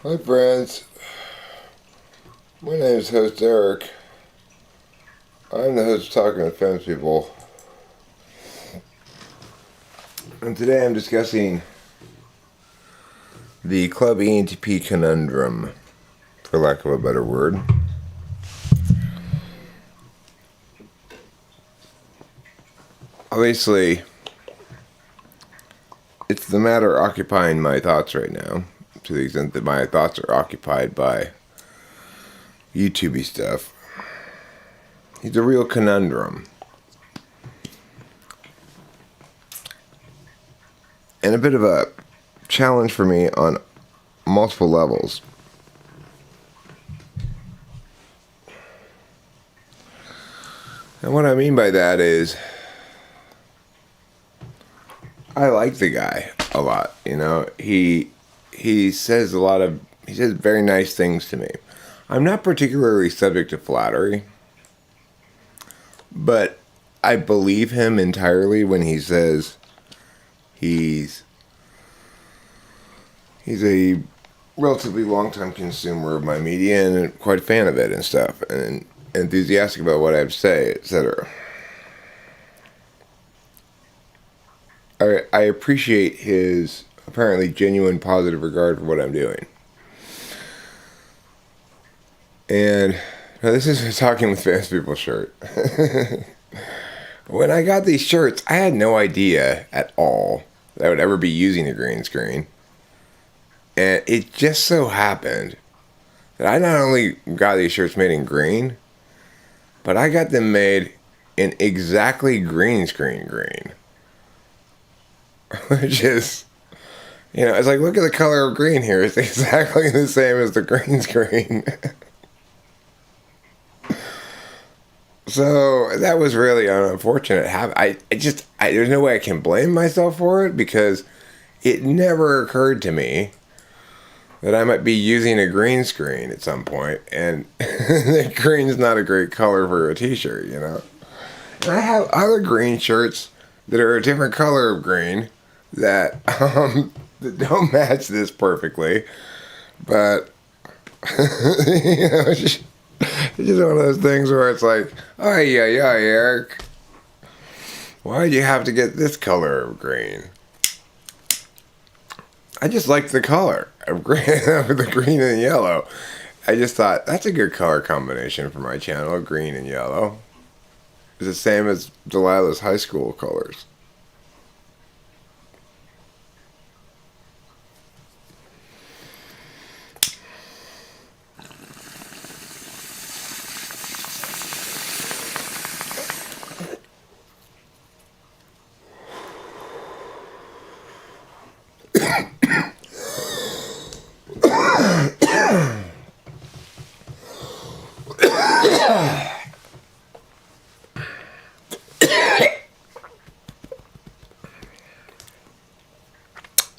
Hi friends, my name is host Eric. I'm the host of Talking with Famous People. And today I'm discussing the Club ENTP Conundrum, for lack of a better word. Obviously, it's the matter occupying my thoughts right now, to the extent that my thoughts are occupied by YouTubey stuff. He's a real conundrum. And a bit of a challenge for me on multiple levels. And what I mean by that is, I like the guy a lot. You know, he says he says very nice things to me. I'm not particularly subject to flattery, but I believe him entirely when he says he's a relatively long-time consumer of my media and quite a fan of it and stuff, and enthusiastic about what I have to say, etc. I appreciate his apparently genuine positive regard for what I'm doing. And now this is a Talking with Famous People shirt. When I got these shirts, I had no idea at all that I would ever be using a green screen. And it just so happened that I not only got these shirts made in green, but I got them made in exactly green screen green. Which is, you know, it's like, look at the color of green here. It's exactly the same as the green screen. So that was really an unfortunate habit. There's no way I can blame myself for it, because it never occurred to me that I might be using a green screen at some point, and the green's not a great color for a t-shirt, you know. And I have other green shirts that are a different color of green that don't match this perfectly, but you know, it's just one of those things where it's like, oh yeah, Eric, why'd you have to get this color of green? I just liked the color of green, the green and yellow. I just thought that's a good color combination for my channel, green and yellow. It's the same as Delilah's high school colors.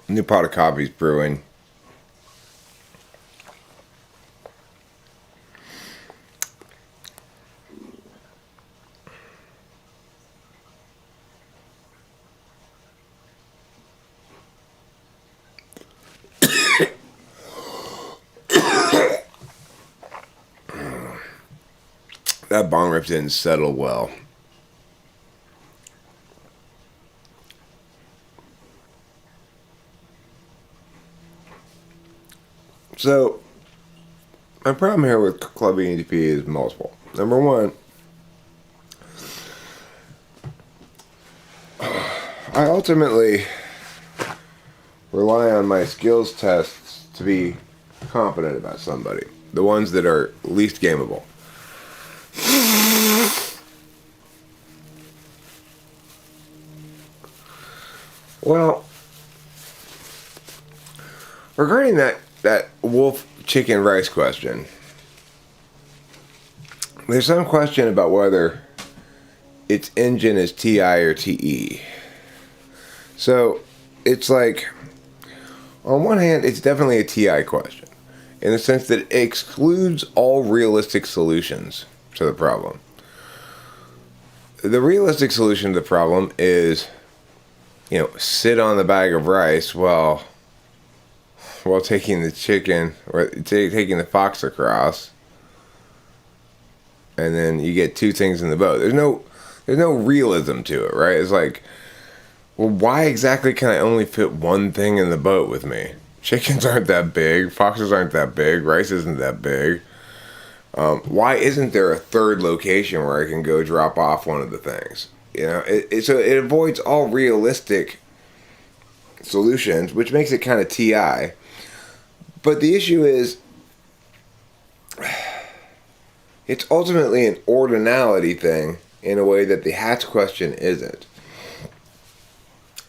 New pot of coffee's brewing. That bong rip didn't settle well. So, my problem here with Club ENTP is multiple. Number one, I ultimately rely on my skills tests to be confident about somebody. The ones that are least gameable. Well, regarding that wolf chicken rice question, there's some question about whether its engine is TI or TE. So it's like, on one hand, it's definitely a TI question, in the sense that it excludes all realistic solutions to the problem. The realistic solution to the problem is, you know, sit on the bag of rice while while taking the chicken or taking the fox across, and then you get two things in the boat. There's no realism to it, right? It's like, well, why exactly can I only fit one thing in the boat with me? Chickens aren't that big. Foxes aren't that big. Rice isn't that big. Why isn't there a third location where I can go drop off one of the things? You know, so it avoids all realistic solutions, which makes it kind of TI. But the issue is, it's ultimately an ordinality thing in a way that the Hatch question isn't.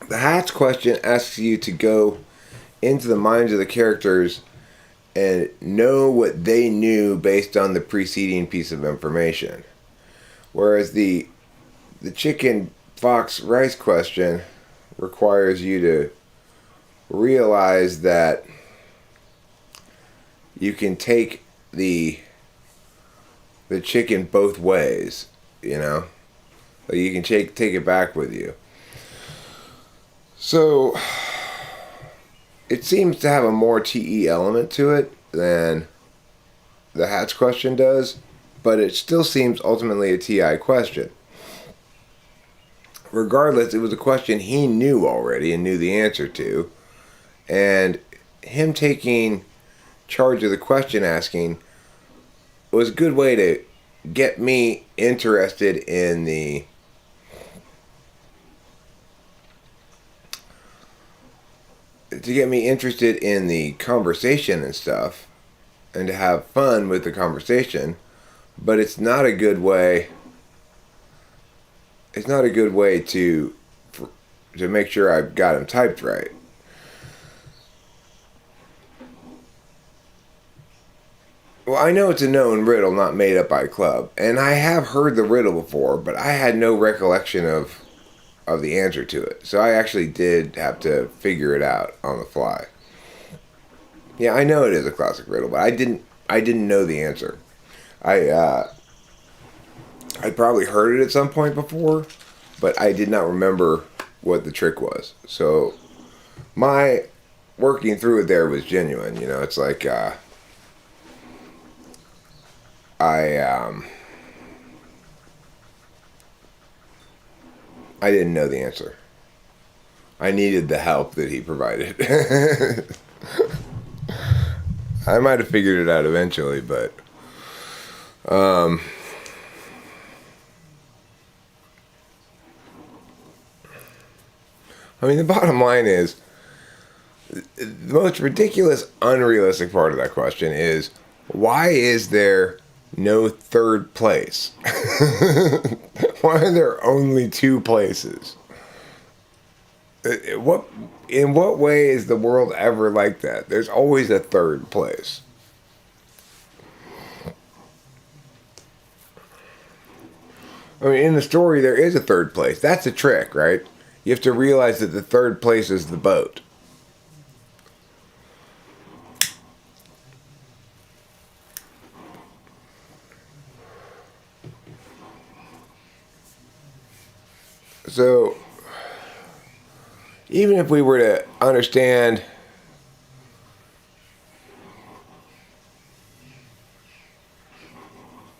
The Hatch question asks you to go into the minds of the characters and know what they knew based on the preceding piece of information. Whereas the chicken, fox, rice question requires you to realize that you can take the chicken both ways, you know? Like you can take it back with you. So it seems to have a more TE element to it than the Hatch question does, but it still seems ultimately a TI question. Regardless, it was a question he knew already and knew the answer to, and him taking charge of the question asking was a good way to get me interested in the conversation and stuff, and to have fun with the conversation. But it's not a good way. It's not a good way to make sure I've got him typed right. Well, I know it's a known riddle, not made up by Club, and I have heard the riddle before, but I had no recollection of the answer to it. So I actually did have to figure it out on the fly. Yeah, I know it is a classic riddle, but I didn't know the answer. I'd probably heard it at some point before, but I did not remember what the trick was. So my working through it there was genuine. You know, it's like I didn't know the answer. I needed the help that he provided. I might have figured it out eventually, but I mean, the bottom line is, the most ridiculous, unrealistic part of that question is, why is there no third place? Why are there only two places? In what way is the world ever like that? There's always a third place. I mean, in the story, there is a third place. That's a trick, right? You have to realize that the third place is the boat. So, even if we were to understand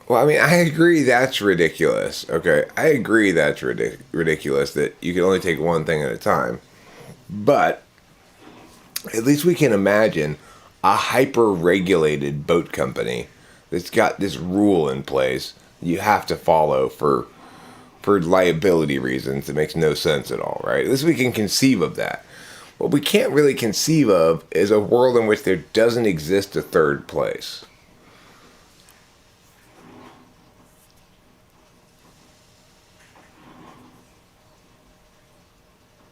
well, I mean, I agree that's ridiculous, okay? I agree that's ridiculous that you can only take one thing at a time. But at least we can imagine a hyper-regulated boat company that's got this rule in place you have to follow for liability reasons that makes no sense at all, right? At least we can conceive of that. What we can't really conceive of is a world in which there doesn't exist a third place.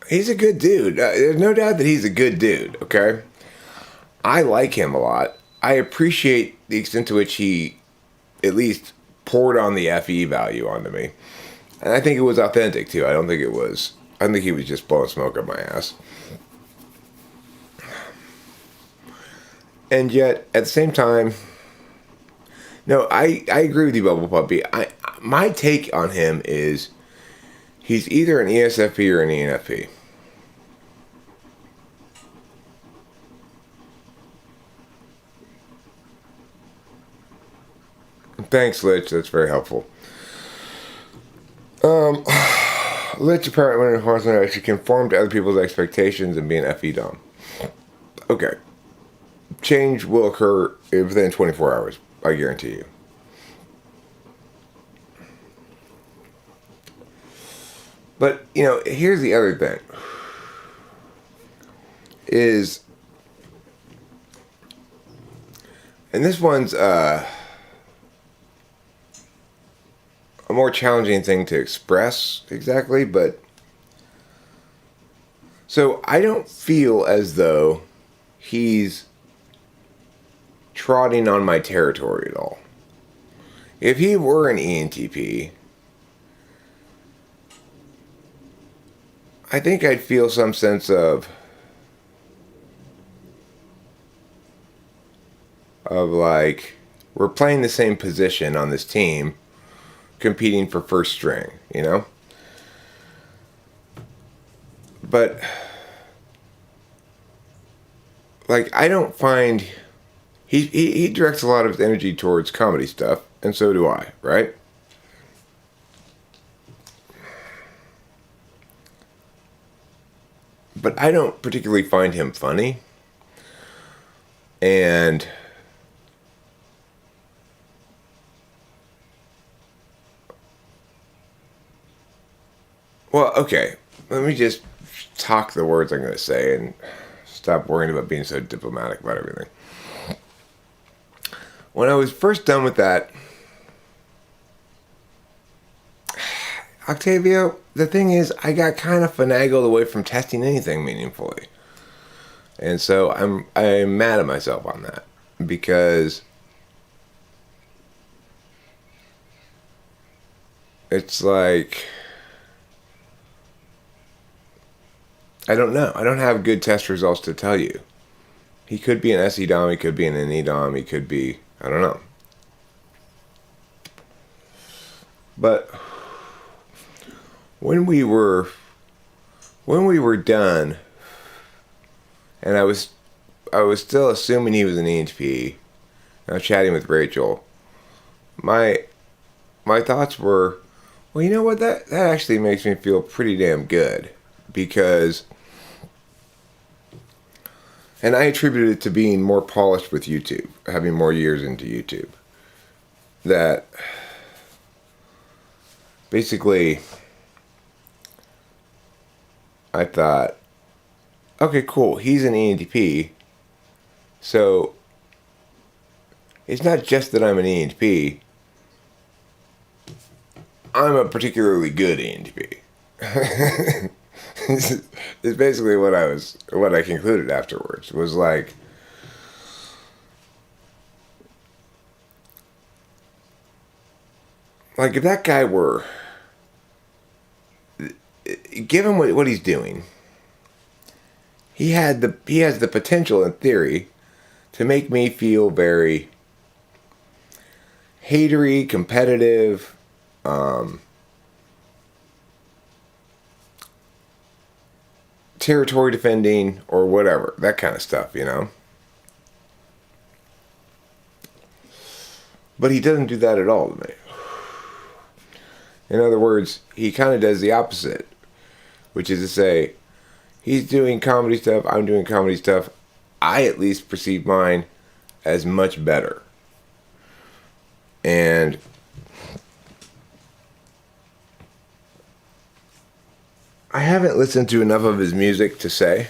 He's a good dude. There's no doubt that he's a good dude, okay? I like him a lot. I appreciate the extent to which he at least poured on the FE value onto me. And I think it was authentic, too. I don't think he was just blowing smoke up my ass. And yet, at the same time, no, I agree with you, Bubble Puppy. My take on him is he's either an ESFP or an ENFP. Thanks, Lich. That's very helpful. Lich apparently when enforcement should conform to other people's expectations and be an FE dom. Okay. Change will occur within 24 hours. I guarantee you. But, here's the other thing. And this one's a more challenging thing to express exactly, but so I don't feel as though he's trotting on my territory at all. If he were an ENTP, I think I'd feel some sense of like, we're playing the same position on this team, competing for first string, But, like, I don't find... He directs a lot of his energy towards comedy stuff, and so do I, right? But I don't particularly find him funny. And... Well, okay. Let me just talk the words I'm going to say and stop worrying about being so diplomatic about everything. When I was first done with that, Octavio, the thing is, I got kind of finagled away from testing anything meaningfully. And so I'm mad at myself on that. Because it's like... I don't know. I don't have good test results to tell you. He could be an SE dom, he could be an NE dom, he could be... I don't know. But when we were done, and I was still assuming he was an ENTP, I was chatting with Rachel, my thoughts were, well, you know what, that actually makes me feel pretty damn good, because... And I attribute it to being more polished with YouTube, having more years into YouTube. That basically, I thought, okay, cool, he's an ENTP, so it's not just that I'm an ENTP, I'm a particularly good ENTP. It's basically what I concluded afterwards. Was like, if that guy were, given what he's doing, he has the potential in theory to make me feel very hatery, competitive, territory defending, or whatever, that kind of stuff, But he doesn't do that at all to me. In other words, he kind of does the opposite, which is to say, he's doing comedy stuff, I'm doing comedy stuff. I at least perceive mine as much better. And I haven't listened to enough of his music to say,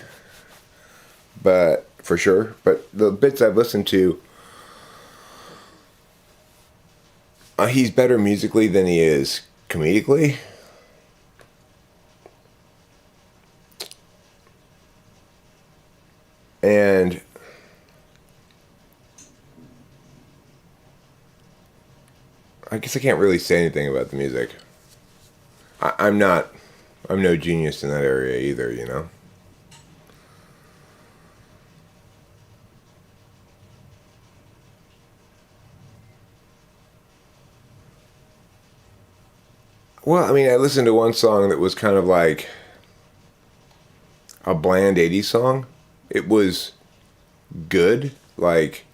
but for sure. But the bits I've listened to, he's better musically than he is comedically. And I guess I can't really say anything about the music. I'm no genius in that area either, Well, I mean, I listened to one song that was kind of like a bland 80s song. It was good. Like,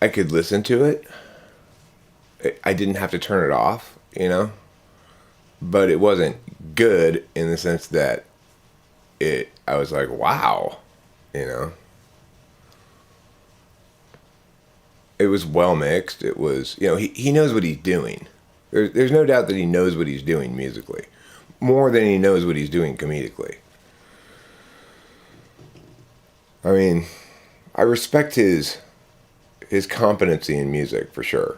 I could listen to it. I didn't have to turn it off, you know? But it wasn't good in the sense that I was like, wow, you know? It was well mixed. It was, he knows what he's doing. There's no doubt that he knows what he's doing musically. More than he knows what he's doing comedically. I mean, I respect his competency in music for sure.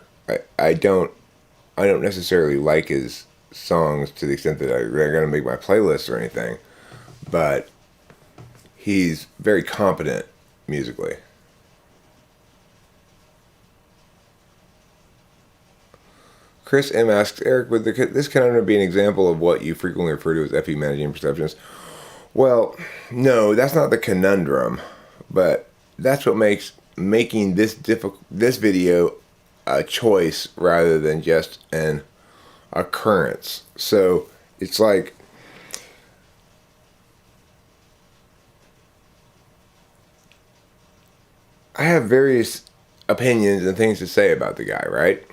I don't necessarily like his songs to the extent that they're going to make my playlist or anything, but he's very competent musically. Chris M. asks, Eric, would this conundrum be an example of what you frequently refer to as FE managing perceptions? Well, no, that's not the conundrum, but that's what makes making this video a choice rather than just an occurrence. So it's like I have various opinions and things to say about the guy, right?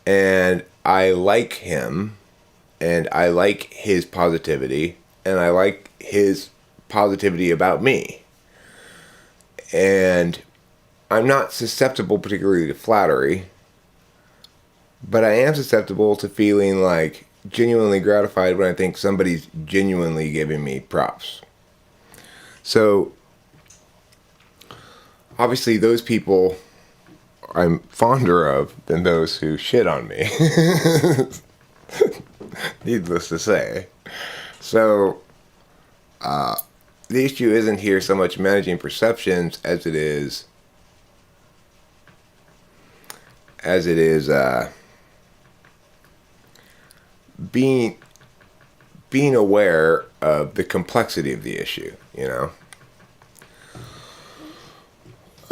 And I like him, and I like his positivity, and I like his positivity about me. And I'm not susceptible particularly to flattery, but I am susceptible to feeling like genuinely gratified when I think somebody's genuinely giving me props. So obviously those people I'm fonder of than those who shit on me. Needless to say. So the issue isn't here so much managing perceptions as it is being aware of the complexity of the issue, you know?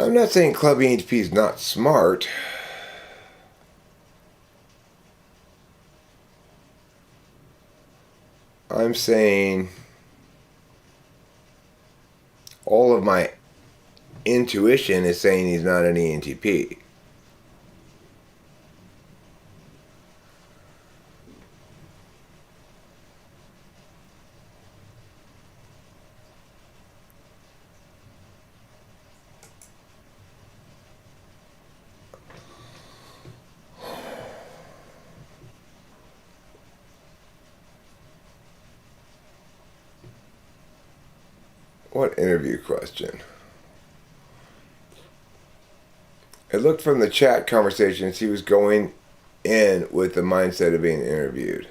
I'm not saying Club ENTP is not smart. I'm saying all of my intuition is saying he's not an ENTP. What interview question? It looked from the chat conversations he was going in with the mindset of being interviewed.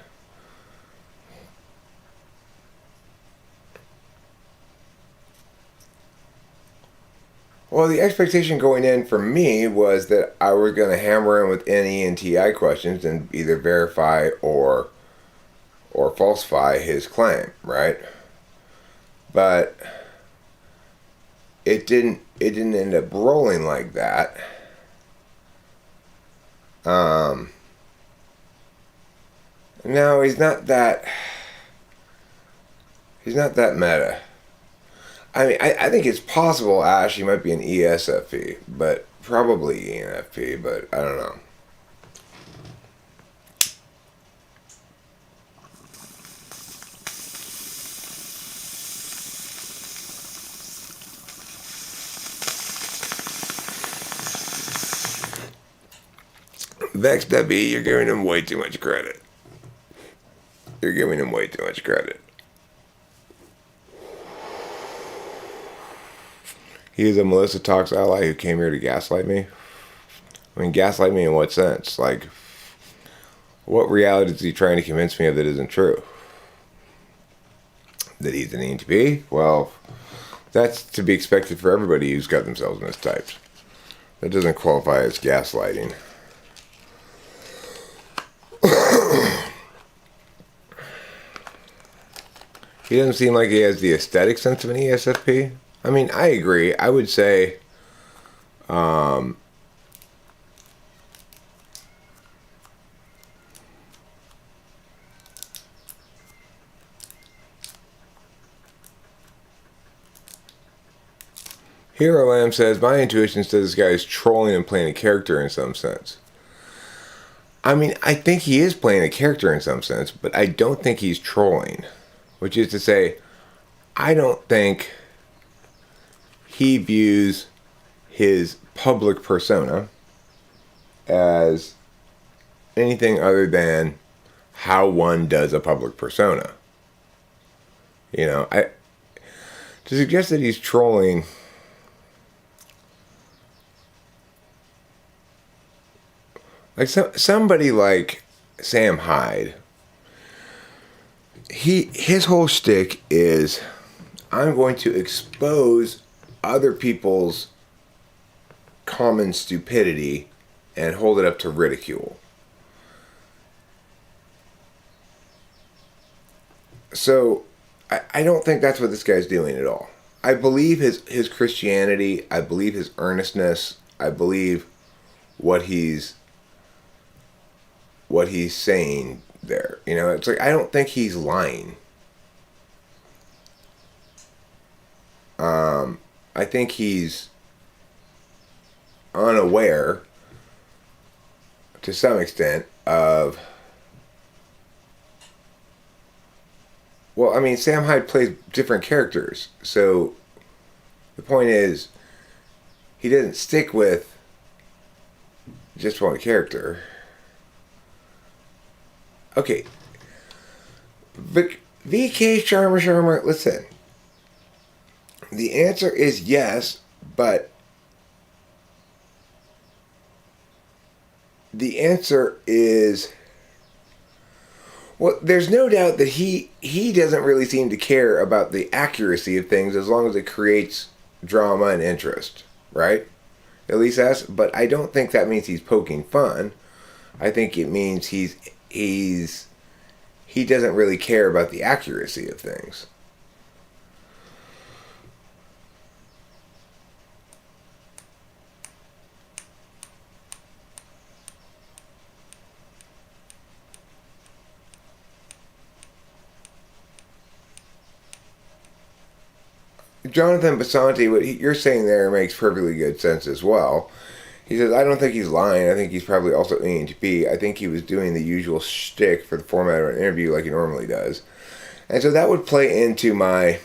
Well, the expectation going in for me was that I was going to hammer in with NENTI questions and either verify or falsify his claim, right? But it didn't end up rolling like that. No, he's not that meta. I mean, I think it's possible Ash, he might be an ESFP, but probably ENFP, but I don't know. Vexed Debbie, you're giving him way too much credit. You're giving him way too much credit. He is a Melissa Talks ally who came here to gaslight me. I mean, gaslight me in what sense? Like, what reality is he trying to convince me of that isn't true? That he's an ENTP? Well, that's to be expected for everybody who's got themselves mistyped. That doesn't qualify as gaslighting. He doesn't seem like he has the aesthetic sense of an ESFP. I mean, I agree. I would say Hero Lamb says, my intuition says this guy is trolling and playing a character in some sense. I mean, I think he is playing a character in some sense, but I don't think he's trolling. Which is to say, I don't think he views his public persona as anything other than how one does a public persona. You know, to suggest that he's trolling, like somebody like Sam Hyde, his whole shtick is, I'm going to expose other people's common stupidity and hold it up to ridicule. So I don't think that's what this guy's doing at all. I believe his Christianity. I believe his earnestness. I believe what he's saying there. You know, it's like, I don't think he's lying. I think he's unaware to some extent of, well, I mean, Sam Hyde plays different characters, so the point is, he doesn't stick with just one character. Okay, but VK Sharma, listen. The answer is yes, but the answer is, well, there's no doubt that he doesn't really seem to care about the accuracy of things as long as it creates drama and interest, right? At least that's, but I don't think that means he's poking fun. I think it means he doesn't really care about the accuracy of things. Jonathan Basanti, what you're saying there makes perfectly good sense as well. He says, I don't think he's lying. I think he's probably also ENTP. I think he was doing the usual shtick for the format of an interview like he normally does. And so that would play into my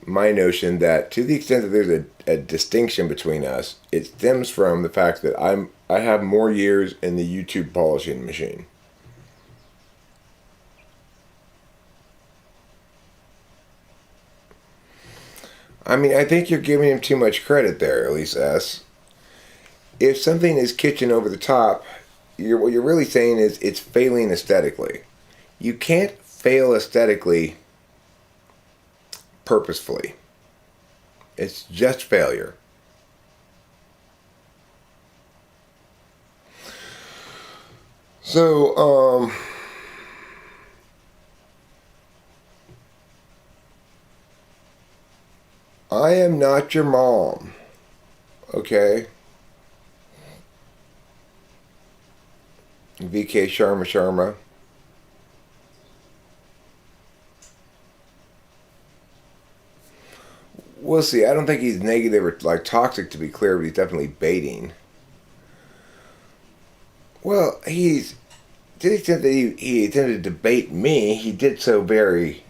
notion that to the extent that there's a distinction between us, it stems from the fact that I have more years in the YouTube polishing machine. I mean, I think you're giving him too much credit there, at least S. If something is kitchen over the top, what you're really saying is it's failing aesthetically. You can't fail aesthetically purposefully. It's just failure. So, I am not your mom, okay? VK Sharma. We'll see. I don't think he's negative or like toxic, to be clear, but he's definitely baiting. Well, to the extent that he attempted to bait me, he did so very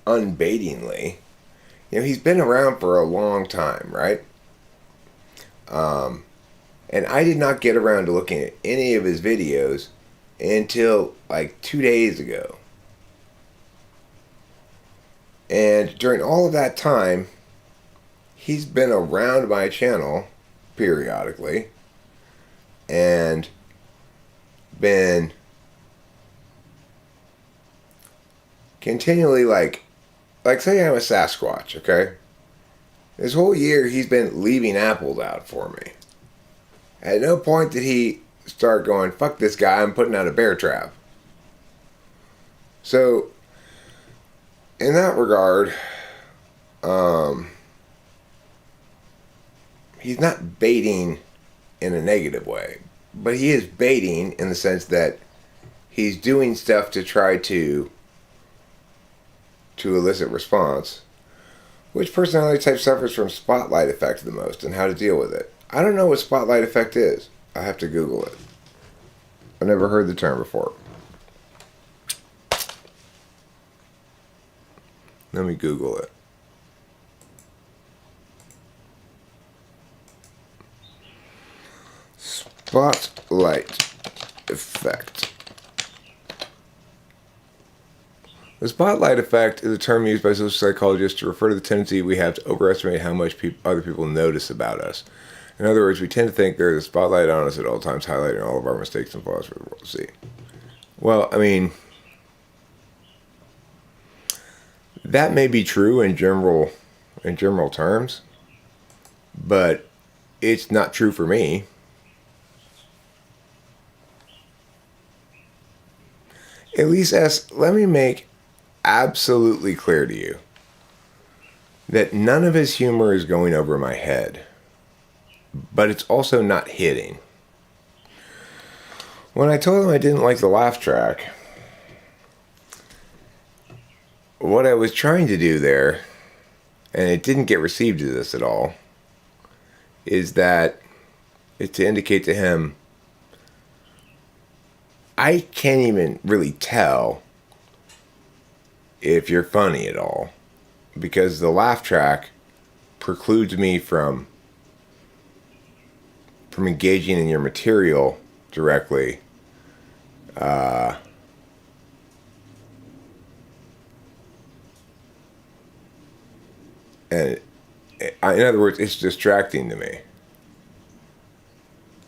unbaitingly. You know, he's been around for a long time, right? And I did not get around to looking at any of his videos until like 2 days ago. And during all of that time, he's been around my channel periodically and been continually like say I'm a Sasquatch, okay? This whole year he's been leaving apples out for me. At no point did he start going, fuck this guy, I'm putting out a bear trap. So, in that regard, he's not baiting in a negative way, but he is baiting in the sense that he's doing stuff to try to elicit response, Which personality type suffers from spotlight effect the most and how to deal with it? I don't know what spotlight effect is. I have to Google it. I've never heard the term before. Let me Google it. Spotlight effect. The spotlight effect is a term used by social psychologists to refer to the tendency we have to overestimate how much other people notice about us. In other words, we tend to think there's a spotlight on us at all times, highlighting all of our mistakes and flaws for the world to see. Well, I mean, that may be true in general terms, but it's not true for me. Elise S., let me make absolutely clear to you that none of his humor is going over my head, but it's also not hitting. When I told him I didn't like the laugh track, what I was trying to do there, and it didn't get received as this at all, is to indicate to him, I can't even really tell if you're funny at all, because the laugh track precludes me from engaging in your material directly. And in other words, it's distracting to me.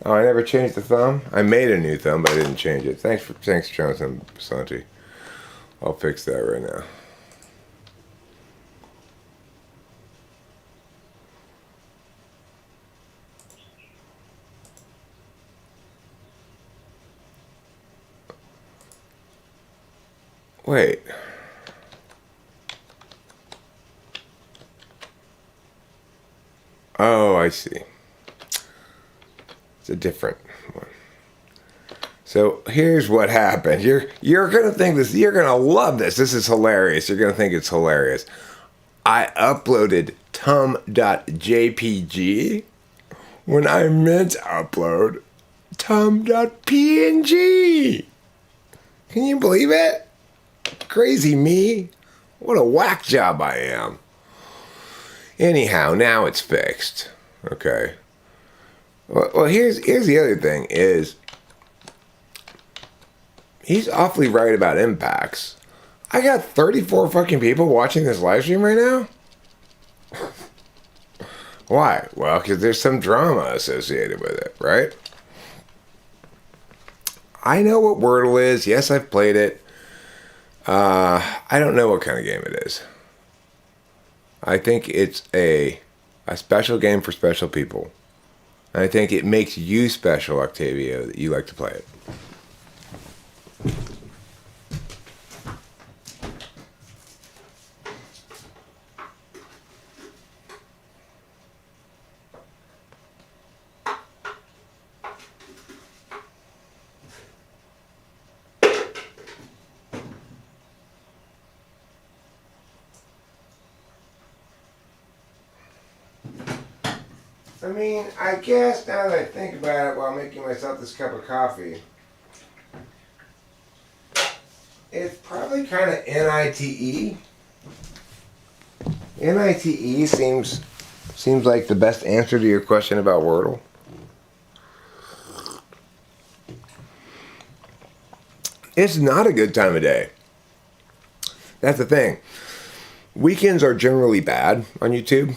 Oh, I never changed the thumb? I made a new thumb, but I didn't change it. Thanks, Jonathan Basanti. I'll fix that right now. Wait. Oh, I see. It's a different one. So here's what happened. You're gonna think this. You're gonna love this. This is hilarious. You're gonna think it's hilarious. I uploaded tum.jpg when I meant to upload tum.png. Can you believe it? Crazy me. What a whack job I am. Anyhow, now it's fixed. Okay. Well, here's the other thing is, he's awfully right about impacts. I got 34 fucking people watching this live stream right now. Why? Well, because there's some drama associated with it, right? I know what Wordle is. Yes, I've played it. I don't know what kind of game it is. I think it's a special game for special people. And I think it makes you special, Octavio, that you like to play it. I mean, I guess now that I think about it while making myself this cup of coffee, it's probably kind of NITE. NITE seems like the best answer to your question about Wordle. It's not a good time of day. That's the thing. Weekends are generally bad on YouTube.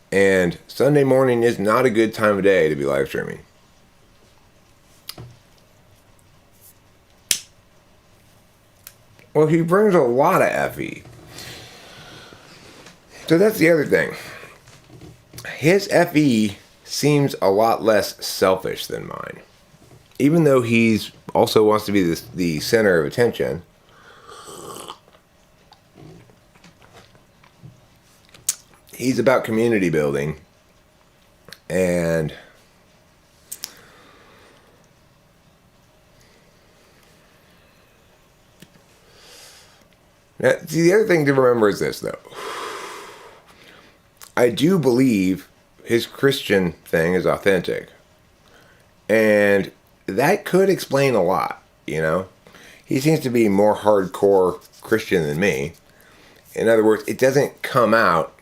And Sunday morning is not a good time of day to be live streaming. Well, he brings a lot of FE. So that's the other thing. His FE seems a lot less selfish than mine. Even though he's also wants to be the center of attention. He's about community building, and now, see, the other thing to remember is this, though. I do believe his Christian thing is authentic. And that could explain a lot, you know? He seems to be more hardcore Christian than me. In other words, it doesn't come out.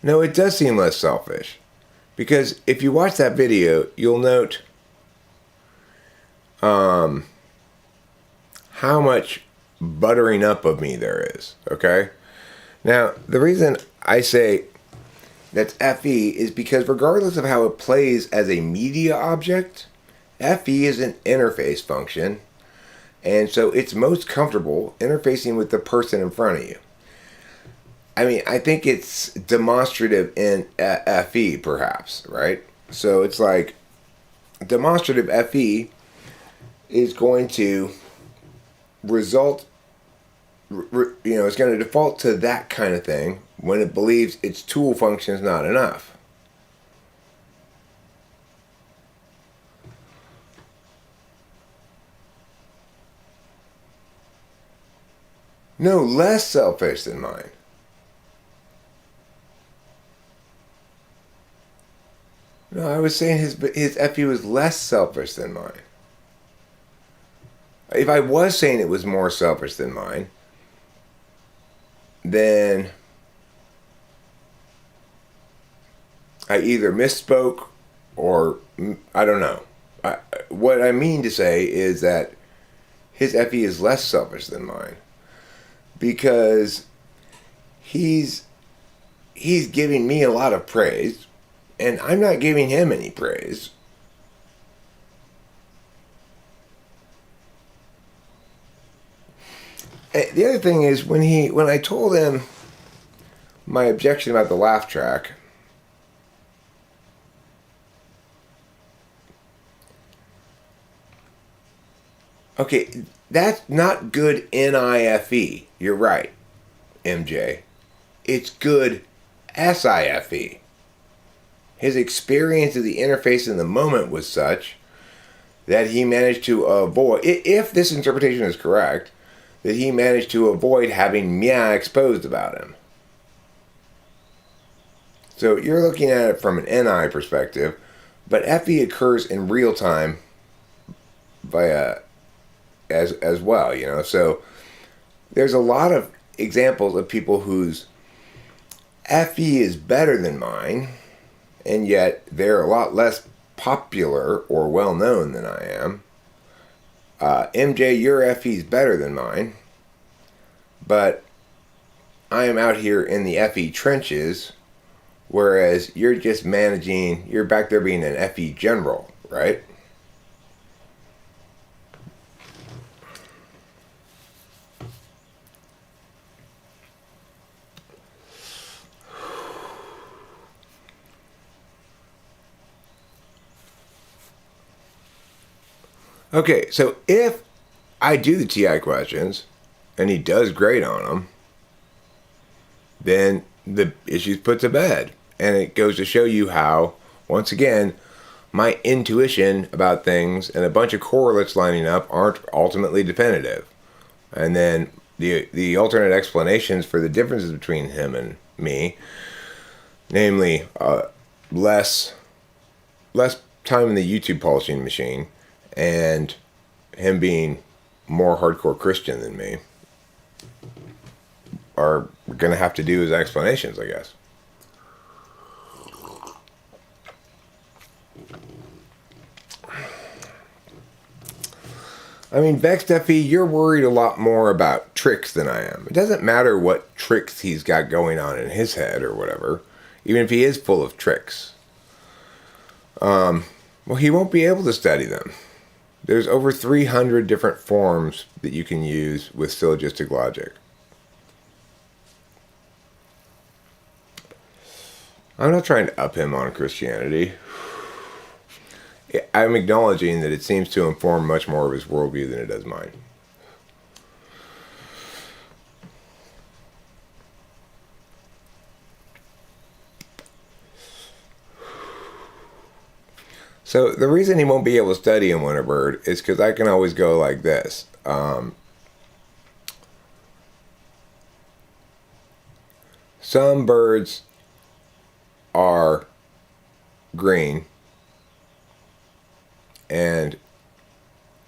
No, it does seem less selfish. Because if you watch that video, you'll note how much buttering up of me there is, okay? Now, the reason I say that's FE is because regardless of how it plays as a media object, FE is an interface function, and so it's most comfortable interfacing with the person in front of you. I mean, I think it's demonstrative in FE, perhaps, right? So it's like demonstrative FE is going to result, it's going to default to that kind of thing when it believes its tool function is not enough. No, less selfish than mine. No, I was saying his FE was less selfish than mine. If I was saying it was more selfish than mine, then I either misspoke or I don't know. What I mean to say is that his FE is less selfish than mine because he's giving me a lot of praise and I'm not giving him any praise. The other thing is when I told him my objection about the laugh track, okay, that's not good NIFE. You're right, MJ. It's good SIFE. His experience of the interface in the moment was such that he managed to avoid, if this interpretation is correct, that he managed to avoid having meow exposed about him. So you're looking at it from an NI perspective, but FE occurs in real time via as well, you know. So there's a lot of examples of people whose FE is better than mine, and yet they're a lot less popular or well known than I am. MJ, your FE is better than mine, but I am out here in the FE trenches, whereas you're just managing, you're back there being an FE general, right? Okay, so if I do the TI questions, and he does great on them, then the issue's put to bed. And it goes to show you how, once again, my intuition about things and a bunch of correlates lining up aren't ultimately definitive. And then the alternate explanations for the differences between him and me, namely less time in the YouTube polishing machine, and him being more hardcore Christian than me, are going to have to do as explanations, I guess. I mean, Vexed FE, you're worried a lot more about tricks than I am. It doesn't matter what tricks he's got going on in his head or whatever, even if he is full of tricks. Well, he won't be able to study them. There's over 300 different forms that you can use with syllogistic logic. I'm not trying to up him on Christianity. I'm acknowledging that it seems to inform much more of his worldview than it does mine. So the reason he won't be able to study in Winterbird is because I can always go like this. some birds are green, and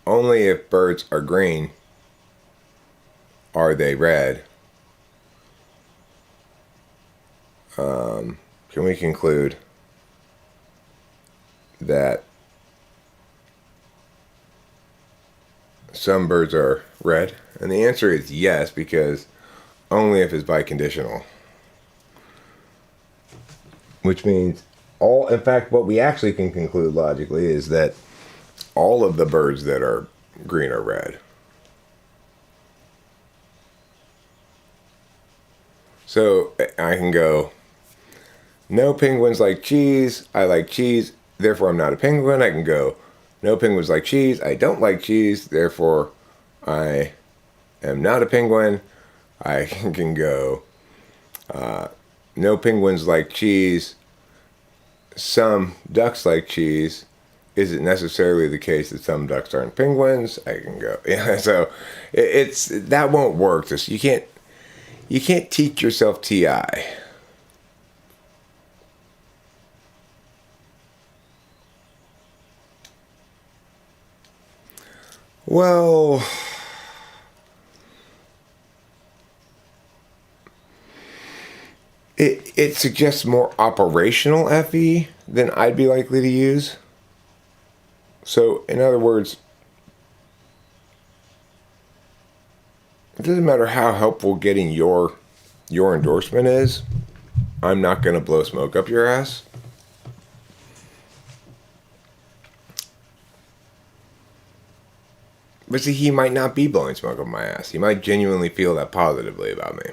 only if birds are green are they red. Can we conclude that some birds are red? And the answer is yes, because only if it's biconditional. Which means in fact, what we actually can conclude logically is that all of the birds that are green are red. So I can go, no penguins like cheese, I like cheese, therefore I'm not a penguin. I can go, no penguins like cheese, I don't like cheese, therefore I am not a penguin. I can go, no penguins like cheese, some ducks like cheese. Is it necessarily the case that some ducks aren't penguins? I can go, yeah. So it's that won't work. Just you can't teach yourself TI. Well, it suggests more operational FE than I'd be likely to use. So, in other words, it doesn't matter how helpful getting your endorsement is. I'm not going to blow smoke up your ass. But see, he might not be blowing smoke up my ass. He might genuinely feel that positively about me.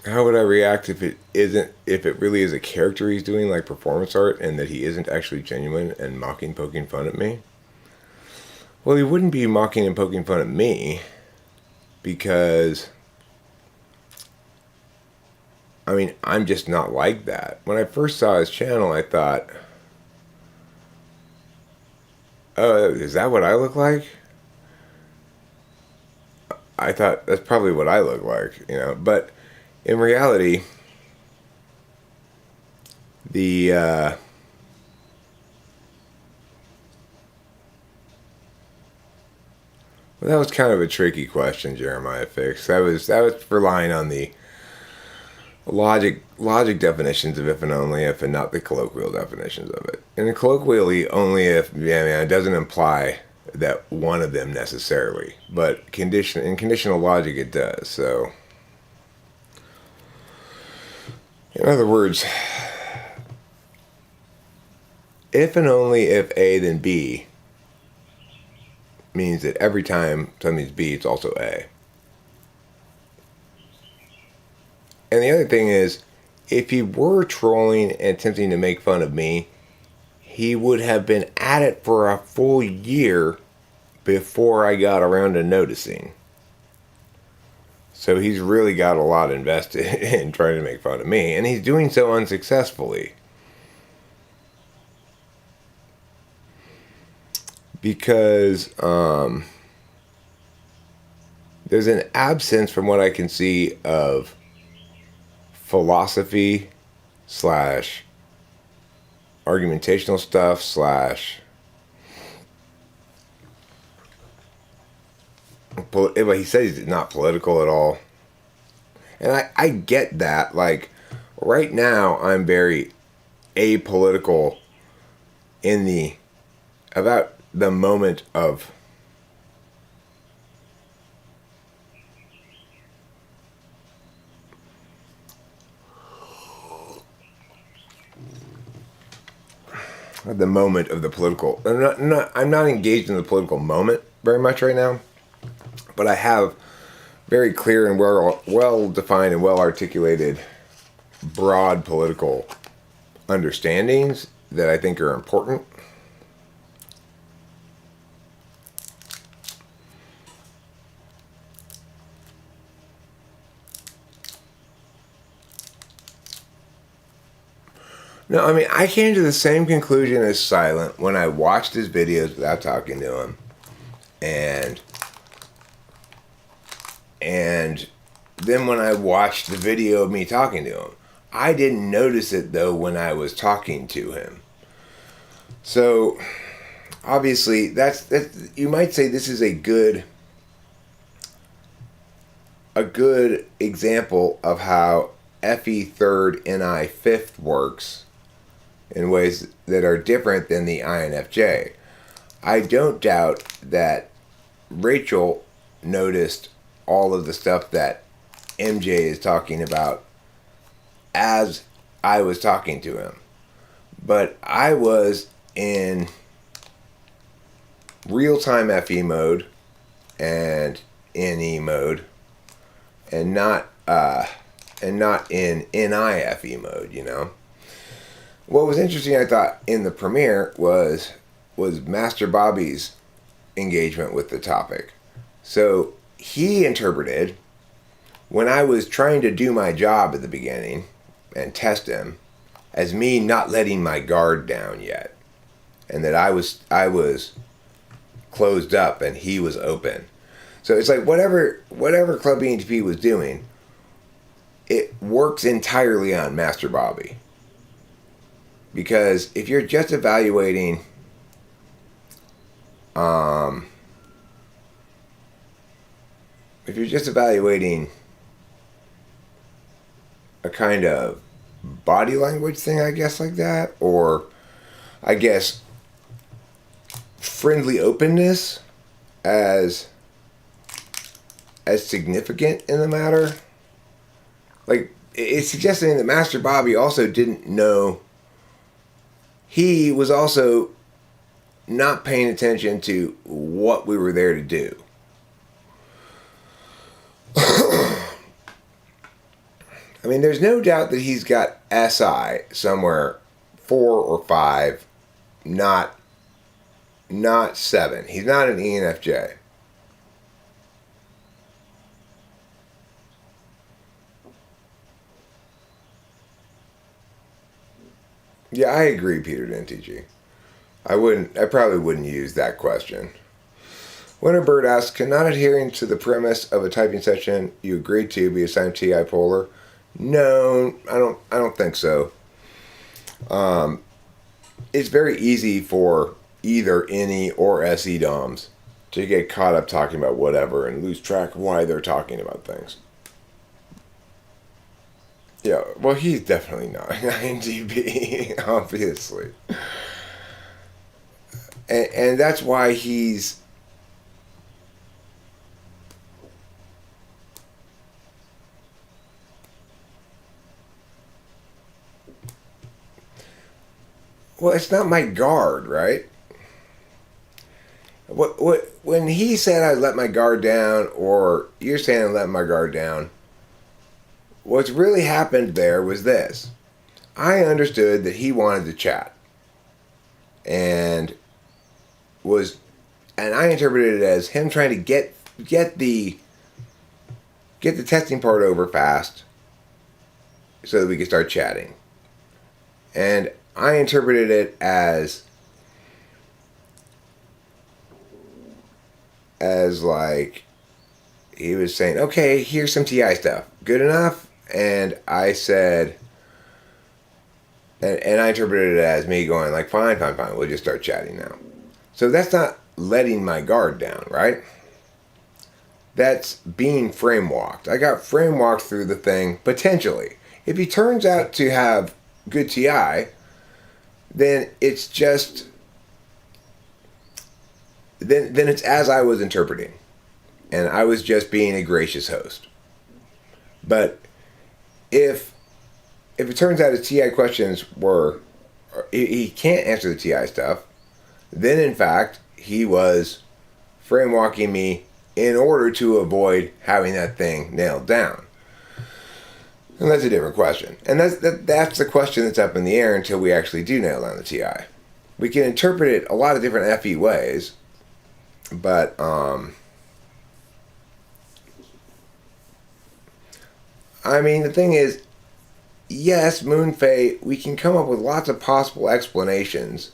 How would I react if it really is a character he's doing, like performance art, and that he isn't actually genuine and poking fun at me? Well, he wouldn't be mocking and poking fun at me because, I mean, I'm just not like that. When I first saw his channel, I thought, oh, is that what I look like? I thought that's probably what I look like, but in reality, well, that was kind of a tricky question, Jeremiah Fix. That was relying on the logic definitions of if and only if, and not the colloquial definitions of it. And colloquially, only if, it doesn't imply that one of them necessarily, but in conditional logic it does. So, in other words, if and only if A then B means that every time something's B, it's also A. And the other thing is, if he were trolling and attempting to make fun of me, he would have been at it for a full year before I got around to noticing. So he's really got a lot invested in trying to make fun of me, and he's doing so unsuccessfully. Because there's an absence, from what I can see, of philosophy / argumentational stuff / he says he's not political at all. And I get that. Like, right now, I'm very apolitical about the moment of the political. I'm not engaged in the political moment very much right now, but I have very clear and well defined and well articulated broad political understandings that I think are important. No, I mean, I came to the same conclusion as Silent when I watched his videos without talking to him. And then when I watched the video of me talking to him, I didn't notice it though when I was talking to him. So obviously that's you might say this is a good example of how FE third NI fifth works in ways that are different than the INFJ. I don't doubt that Rachel noticed all of the stuff that MJ is talking about as I was talking to him. But I was in real-time FE mode and NE mode and not in NIFE mode, you know. What was interesting, I thought, in the premiere was Master Bobby's engagement with the topic. So he interpreted, when I was trying to do my job at the beginning and test him, as me not letting my guard down yet, and that I was closed up and he was open. So it's like whatever Club ENTP was doing, it works entirely on Master Bobby. Because if you're just evaluating a kind of body language thing, I guess, like that, or I guess friendly openness as significant in the matter, like it's suggesting that Master Bobby also didn't know. He was also not paying attention to what we were there to do. I mean, there's no doubt that he's got SI somewhere 4 or 5, not 7. He's not an ENFJ. Yeah, I agree, Peter NTG. I probably wouldn't use that question. Winterbird asks, can not adhering to the premise of a typing session you agreed to be assigned TI polar? No, I don't think so. It's very easy for either NE or SE DOMs to get caught up talking about whatever and lose track of why they're talking about things. Yeah, well, he's definitely not an INTP, obviously. And that's why he's... Well, it's not my guard, right? When he said I let my guard down, or you're saying I let my guard down, what's really happened there was this. I understood that he wanted to chat. And I interpreted it as him trying to get the testing part over fast so that we could start chatting. And I interpreted it as like he was saying, okay, here's some TI stuff. Good enough? And I said, and I interpreted it as me going like, fine, we'll just start chatting now. So that's not letting my guard down, right? That's being frame walked. I got frame walked through the thing, potentially. If he turns out to have good TI, then it's just, then it's as I was interpreting. And I was just being a gracious host. But if it turns out his TI questions were, he can't answer the TI stuff, then in fact, he was frame walking me in order to avoid having that thing nailed down. And that's a different question. And that's the question that's up in the air until we actually do nail down the TI. We can interpret it a lot of different FE ways, but I mean, the thing is, yes, Moonfei, we can come up with lots of possible explanations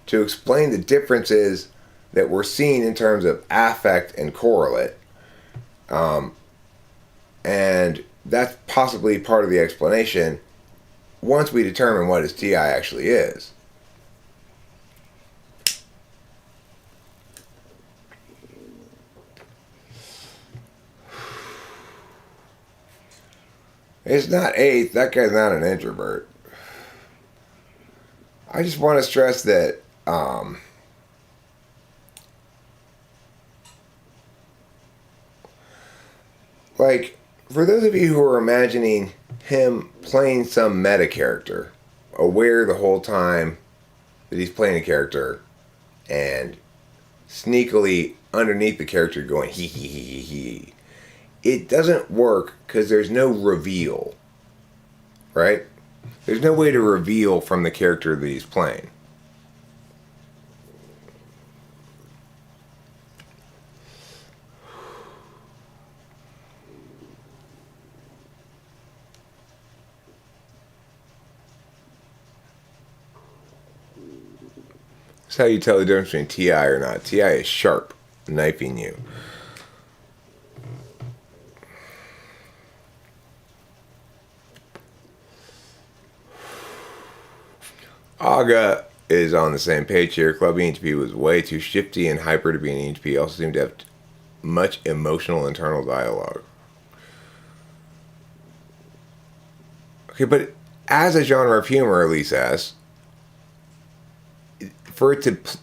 to explain the differences that we're seeing in terms of affect and correlate. And that's possibly part of the explanation once we determine what his TI actually is. It's not eighth. That guy's not an introvert. I just want to stress that like, for those of you who are imagining him playing some meta character, aware the whole time that he's playing a character, and sneakily underneath the character going hee hee hee hee hee, it doesn't work because there's no reveal, right? There's no way to reveal from the character that he's playing. That's how you tell the difference between TI or not. TI is sharp, knifing you. Aga is on the same page here. Club ENTP was way too shifty and hyper to be an ENTP. Also seemed to have much emotional internal dialogue. Okay, but as a genre of humor, Elise asks, for it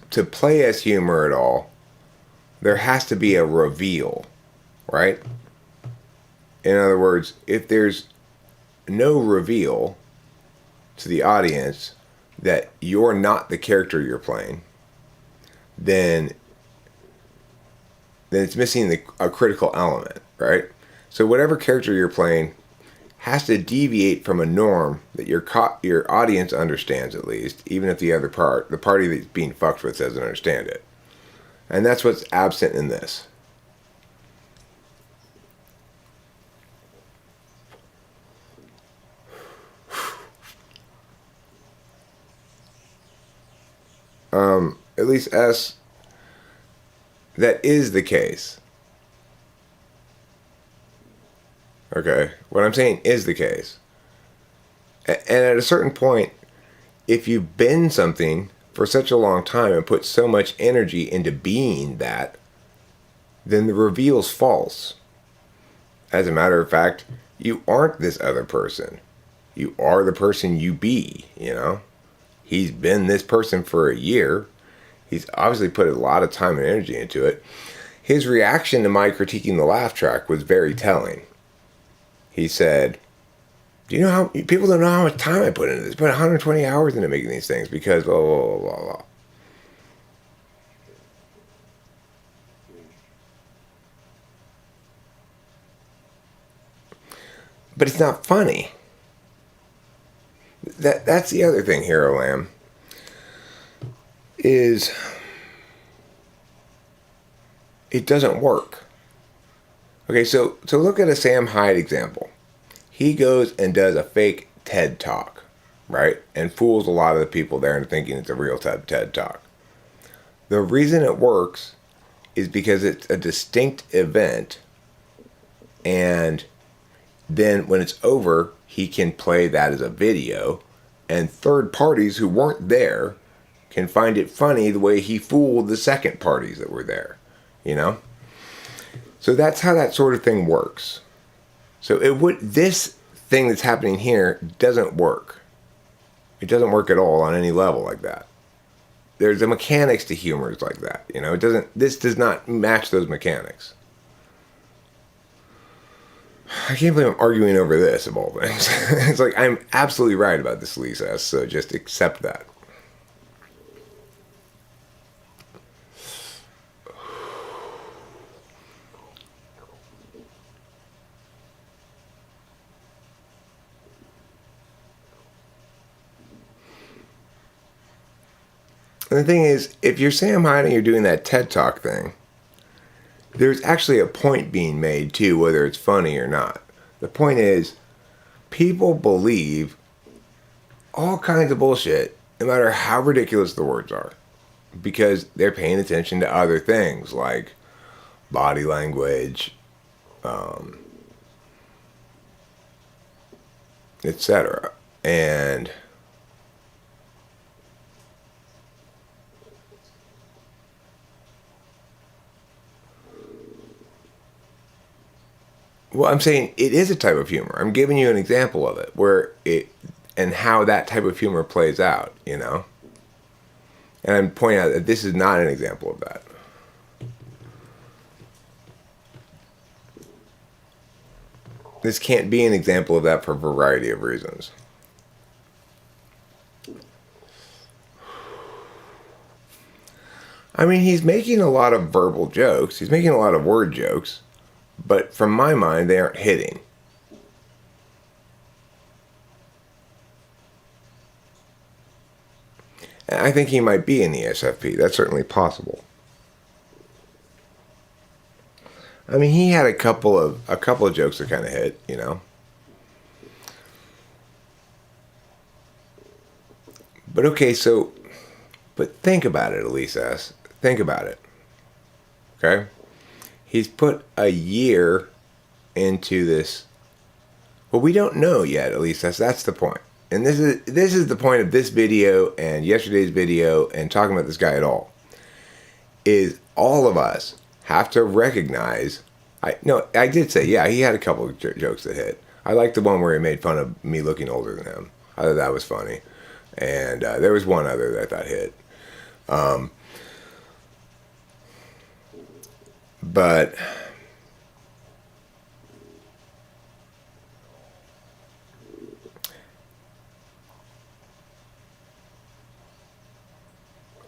to play as humor at all, there has to be a reveal, right? In other words, if there's no reveal to the audience that you're not the character you're playing, then it's missing a critical element, right? So whatever character you're playing has to deviate from a norm that your audience understands, at least, even if the party that's being fucked with doesn't understand it. And that's what's absent in this. At least S, that is the case. Okay, what I'm saying is the case. And at a certain point, if you've been something for such a long time and put so much energy into being that, then the reveal's false. As a matter of fact, you aren't this other person. You are the person you be, you know? He's been this person for a year. He's obviously put a lot of time and energy into it. His reaction to my critiquing the laugh track was very telling. He said, do you know how people don't know how much time I put into this? I put 120 hours into making these things because blah, blah, blah, blah, blah. But it's not funny. That's the other thing, Hero Lamb, is it doesn't work. Okay, so look at a Sam Hyde example. He goes and does a fake TED Talk, right? And fools a lot of the people there into thinking it's a real TED Talk. The reason it works is because it's a distinct event, and then when it's over, he can play that as a video, and third parties who weren't there can find it funny the way he fooled the second parties that were there, you know? So that's how that sort of thing works. So this thing that's happening here doesn't work. It doesn't work at all on any level like that. There's a mechanics to humors like that, you know? This does not match those mechanics. I can't believe I'm arguing over this, of all things. It's like, I'm absolutely right about this, Lisa, so just accept that. And the thing is, if you're Sam Hyde and you're doing that TED Talk thing, there's actually a point being made, too, whether it's funny or not. The point is, people believe all kinds of bullshit, no matter how ridiculous the words are, because they're paying attention to other things like body language, etc. And well, I'm saying it is a type of humor. I'm giving you an example of it, where it and how that type of humor plays out, you know? And I'm pointing out that this is not an example of that. This can't be an example of that for a variety of reasons. I mean, he's making a lot of verbal jokes. He's making a lot of word jokes. But from my mind, they aren't hitting. And I think he might be an ESFP. That's certainly possible. I mean, he had a couple of jokes that kind of hit, you know. But okay, but think about it, Elise S. Think about it. Okay? He's put a year into this. Well, we don't know yet, at least that's the point. And this is the point of this video and yesterday's video and talking about this guy at all. Is all of us have to recognize. I did say, yeah, he had a couple of jokes that hit. I liked the one where he made fun of me looking older than him. I thought that was funny. And there was one other that I thought hit. But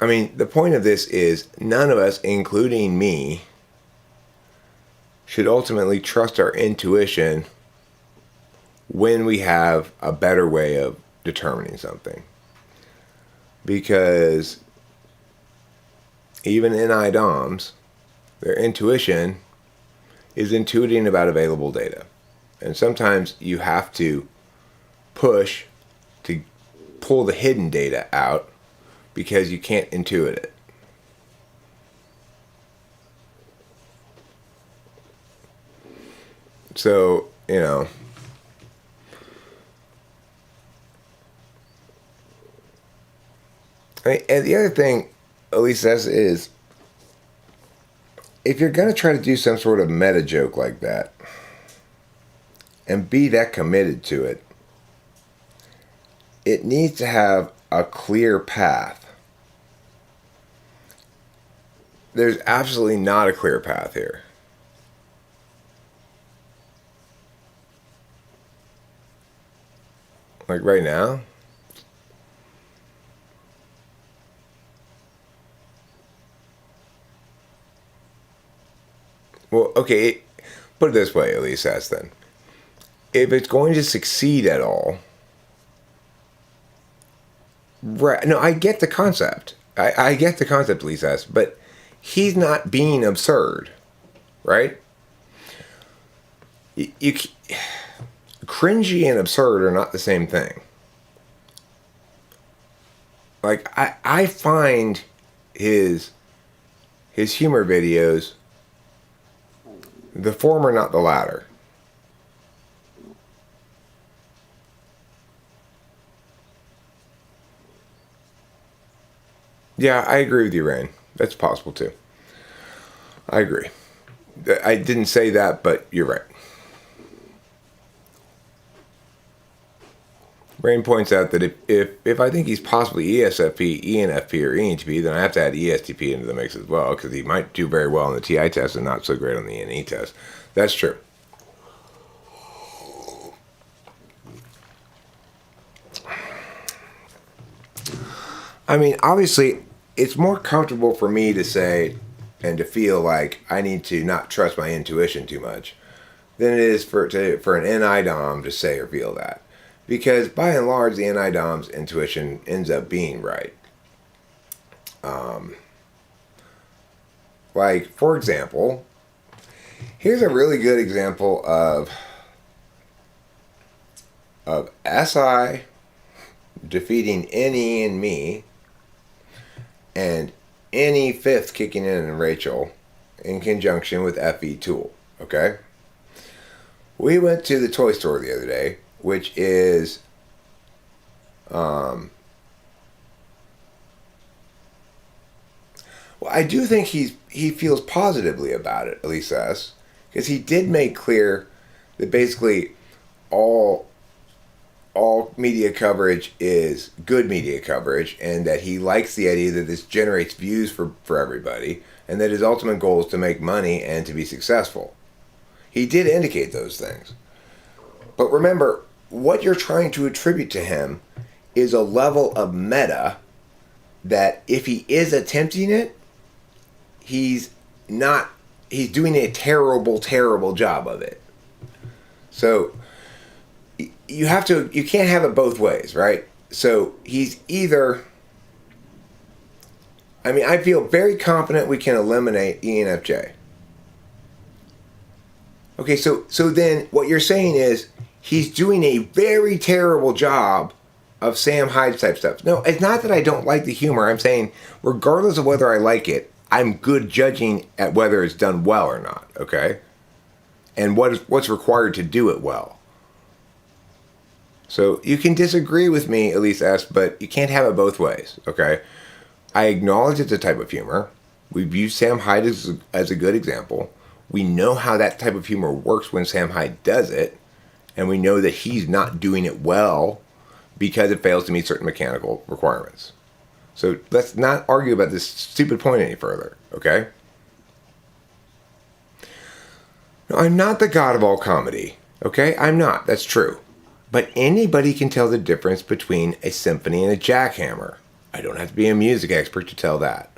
I mean, the point of this is none of us, including me, should ultimately trust our intuition when we have a better way of determining something. Because even in IDOMs, their intuition is intuiting about available data. And sometimes you have to push to pull the hidden data out because you can't intuit it. So, you know, and the other thing Elise says is, if you're going to try to do some sort of meta joke like that and be that committed to it, it needs to have a clear path. There's absolutely not a clear path here. Like right now? Well, okay, put it this way, at least that's then. If it's going to succeed at all, right? No, I get the concept. I get the concept, Lisa, but he's not being absurd, right? You cringy and absurd are not the same thing. Like I find his humor videos, the former, not the latter. Yeah, I agree with you, Rain. That's possible too. I agree. I didn't say that, but you're right. Rain points out that if I think he's possibly ESFP, ENFP, or ENTP, then I have to add ESTP into the mix as well, because he might do very well on the TI test and not so great on the NE test. That's true. I mean, obviously, it's more comfortable for me to say and to feel like I need to not trust my intuition too much than it is for an NI-DOM to say or feel that. Because by and large, the NI-DOM's intuition ends up being right. Like, for example, here's a really good example of of SI defeating NE and me, and NE fifth kicking in Rachel in conjunction with FE tool. Okay? We went to the toy store the other day, which is well, I do think he feels positively about it, at least us, because he did make clear that basically all media coverage is good media coverage, and that he likes the idea that this generates views for everybody, and that his ultimate goal is to make money and to be successful. He did indicate those things. But remember, what you're trying to attribute to him is a level of meta that if he is attempting it, he's doing a terrible job of it. So you can't have it both ways, right? So he's either, I feel very confident we can eliminate ENFJ. Okay, so then what you're saying is he's doing a very terrible job of Sam Hyde type stuff. No, it's not that I don't like the humor. I'm saying regardless of whether I like it, I'm good judging at whether it's done well or not, okay? And what's required to do it well. So you can disagree with me, at least S, but you can't have it both ways, okay? I acknowledge it's a type of humor. We've used Sam Hyde as a good example. We know how that type of humor works when Sam Hyde does it, and we know that he's not doing it well because it fails to meet certain mechanical requirements. So let's not argue about this stupid point any further, okay? No, I'm not the god of all comedy, okay? I'm not, that's true. But anybody can tell the difference between a symphony and a jackhammer. I don't have to be a music expert to tell that,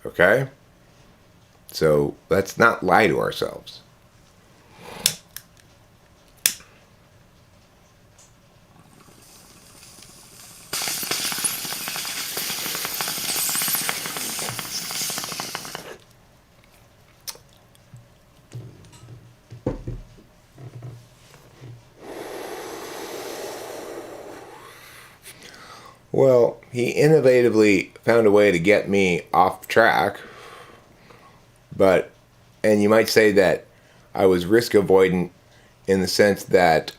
okay? So let's not lie to ourselves. Well, he innovatively found a way to get me off track, and you might say that I was risk avoidant in the sense that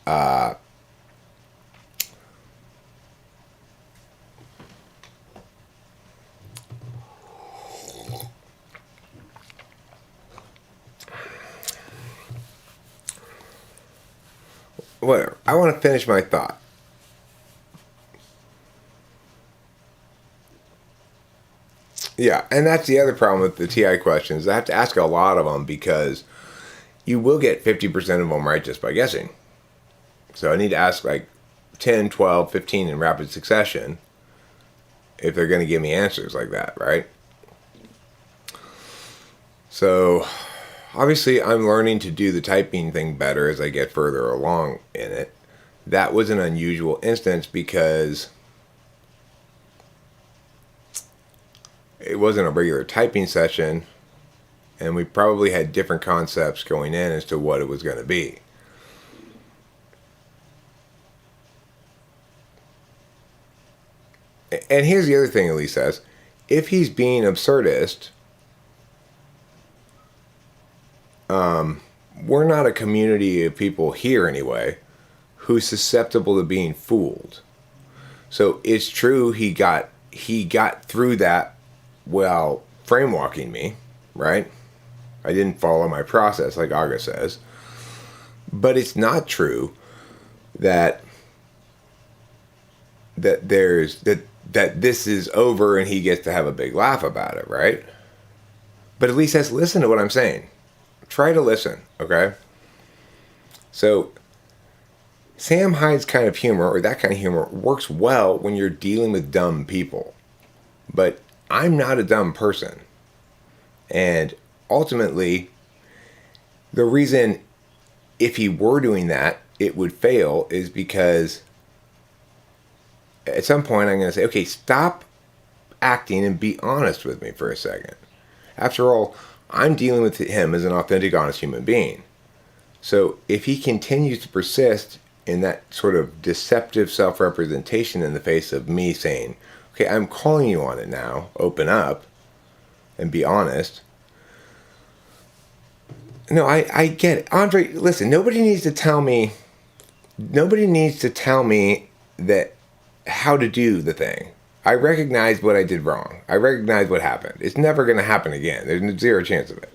whatever. I want to finish my thought. Yeah, and that's the other problem with the TI questions. I have to ask a lot of them because you will get 50% of them right just by guessing. So I need to ask like 10, 12, 15 in rapid succession if they're going to give me answers like that, right? So obviously I'm learning to do the typing thing better as I get further along in it. That was an unusual instance because it wasn't a regular typing session, and we probably had different concepts going in as to what it was going to be. And here's the other thing Elise says. If he's being absurdist, we're not a community of people here anyway who's susceptible to being fooled. So it's true he got through that while frame-walking me, right? I didn't follow my process like Aga says. But it's not true that this is over and he gets to have a big laugh about it, right? But at least listen to what I'm saying. Try to listen, okay? So Sam Hyde's kind of humor, or that kind of humor, works well when you're dealing with dumb people. But I'm not a dumb person. And ultimately, the reason if he were doing that, it would fail is because at some point I'm going to say, okay, stop acting and be honest with me for a second. After all, I'm dealing with him as an authentic, honest human being. So if he continues to persist in that sort of deceptive self-representation in the face of me saying, okay, I'm calling you on it now, open up and be honest. No, I get it. Andre, listen, nobody needs to tell me that how to do the thing. I recognize what I did wrong. I recognize what happened. It's never going to happen again. There's zero chance of it.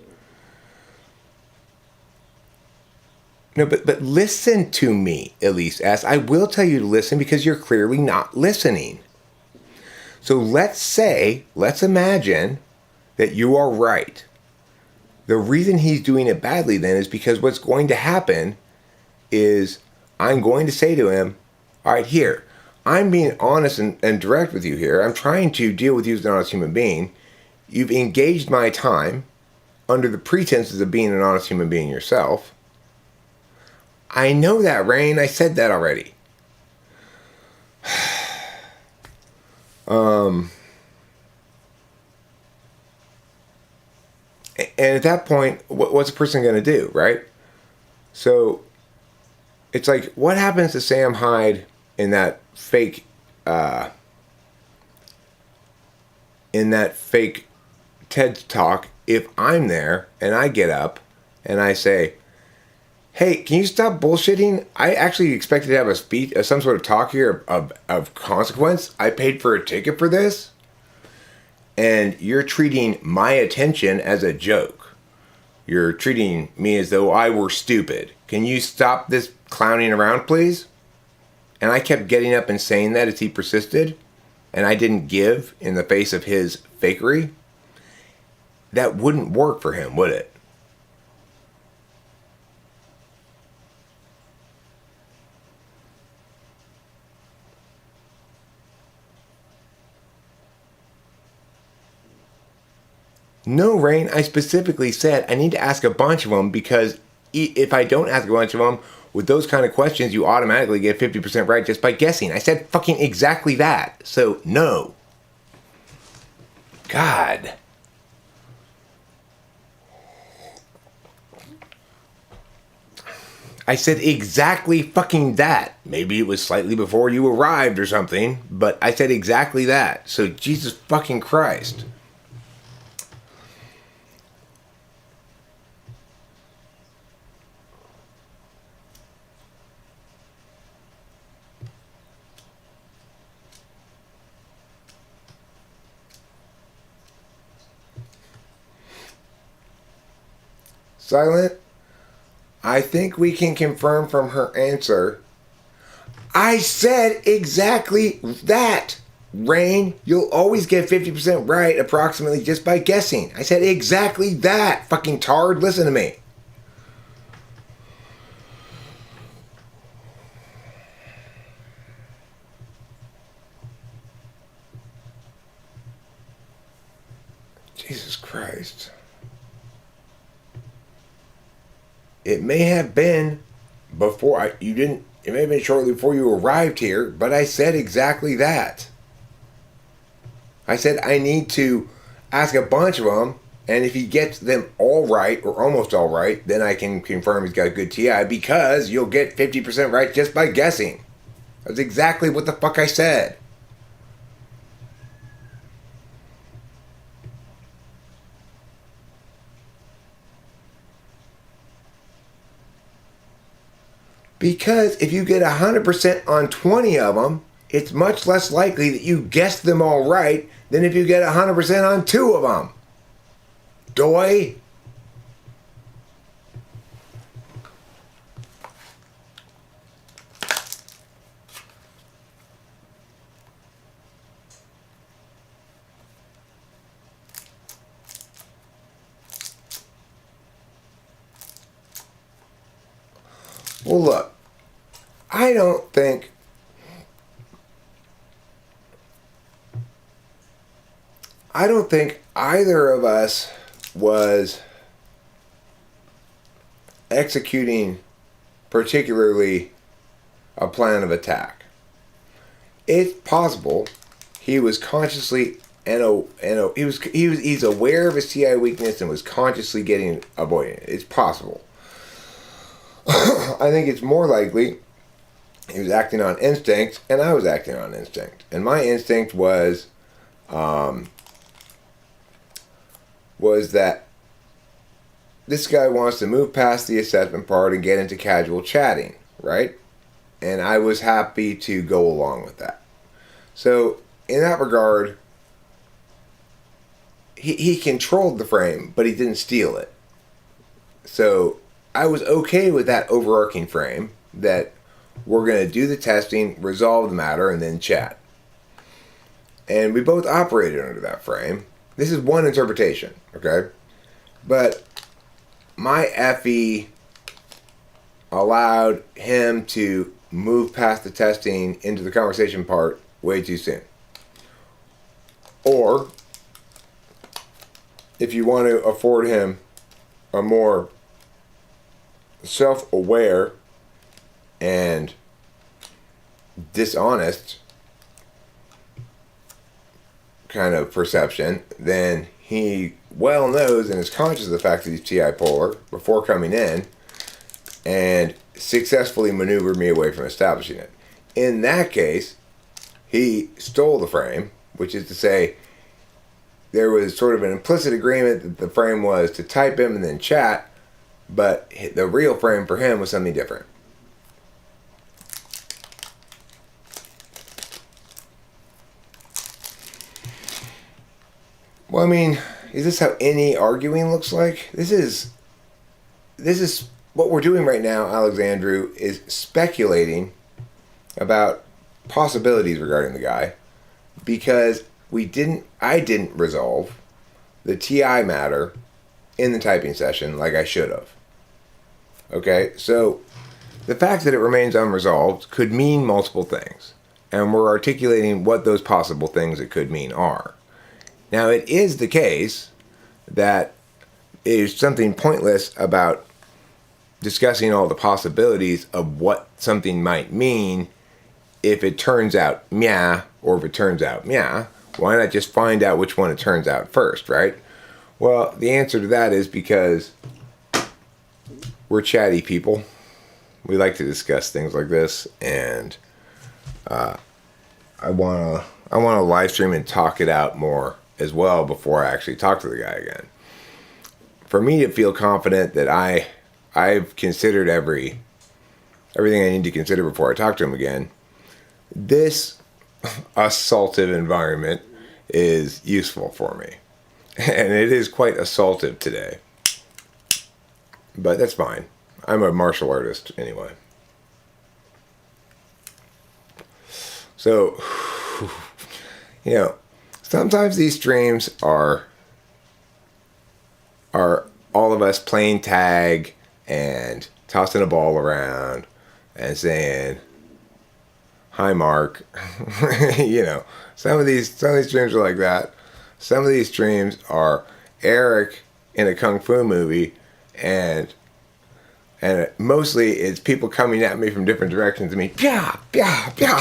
No, but listen to me, Elise S. I will tell you to listen because you're clearly not listening. So let's imagine that you are right. The reason he's doing it badly then is because what's going to happen is I'm going to say to him, all right, here, I'm being honest and direct with you here. I'm trying to deal with you as an honest human being. You've engaged my time under the pretenses of being an honest human being yourself. I know that, Rain. I said that already. And at that point, what's a person going to do, right? So it's like, what happens to Sam Hyde in that fake TED talk if I'm there and I get up and I say, hey, can you stop bullshitting? I actually expected to have a speech, some sort of talk here of consequence. I paid for a ticket for this. And you're treating my attention as a joke. You're treating me as though I were stupid. Can you stop this clowning around, please? And I kept getting up and saying that as he persisted. And I didn't give in the face of his fakery. That wouldn't work for him, would it? No, Rain, I specifically said I need to ask a bunch of them because if I don't ask a bunch of them with those kind of questions, you automatically get 50% right just by guessing. I said fucking exactly that. So, no. God. I said exactly fucking that. Maybe it was slightly before you arrived or something, but I said exactly that. So, Jesus fucking Christ. Silent, I think we can confirm from her answer. I said exactly that. Rain, you'll always get 50% right approximately just by guessing. I said exactly that. Fucking tard, listen to me. Jesus Christ. It may have been before it may have been shortly before you arrived here, but I said exactly that. I said I need to ask a bunch of them, and if he gets them all right, or almost all right, then I can confirm he's got a good TI, because you'll get 50% right just by guessing. That's exactly what the fuck I said. Because if you get 100% on 20 of them, it's much less likely that you guessed them all right than if you get 100% on 2 of them. Doy. Well, look, I don't think either of us was executing particularly a plan of attack. It's possible he was consciously he's aware of his TI weakness and was consciously avoiding it. It's possible. I think it's more likely He was acting on instinct, and I was acting on instinct. And my instinct was that this guy wants to move past the assessment part and get into casual chatting, right? And I was happy to go along with that. So, in that regard, he controlled the frame, but he didn't steal it. So, I was okay with that overarching frame that we're going to do the testing, resolve the matter, and then chat. And we both operated under that frame. This is one interpretation, okay? But my FE allowed him to move past the testing into the conversation part way too soon. Or, if you want to afford him a more self-aware and dishonest kind of perception, then he well knows and is conscious of the fact that he's TI polar before coming in and successfully maneuvered me away from establishing it. In that case, he stole the frame, which is to say there was sort of an implicit agreement that the frame was to type him and then chat, but the real frame for him was something different. Well, I mean, is this how any arguing looks like? This is what we're doing right now, Alexandru, is speculating about possibilities regarding the guy because I didn't resolve the TI matter in the typing session like I should have. Okay, so the fact that it remains unresolved could mean multiple things, and we're articulating what those possible things it could mean are. Now, it is the case that there's something pointless about discussing all the possibilities of what something might mean if it turns out meh or if it turns out meh. Why not just find out which one it turns out first, right? Well, the answer to that is because we're chatty people. We like to discuss things like this, and I want to live stream and talk it out more as well before I actually talk to the guy again. For me to feel confident that I've considered everything I need to consider before I talk to him again, this assaultive environment is useful for me. And it is quite assaultive today. But that's fine. I'm a martial artist anyway. So, sometimes these streams are all of us playing tag and tossing a ball around and saying, "Hi, Mark." Some of these streams are like that. Some of these streams are Eric in a kung fu movie, and mostly it's people coming at me from different directions. I mean, pia, pia, pia.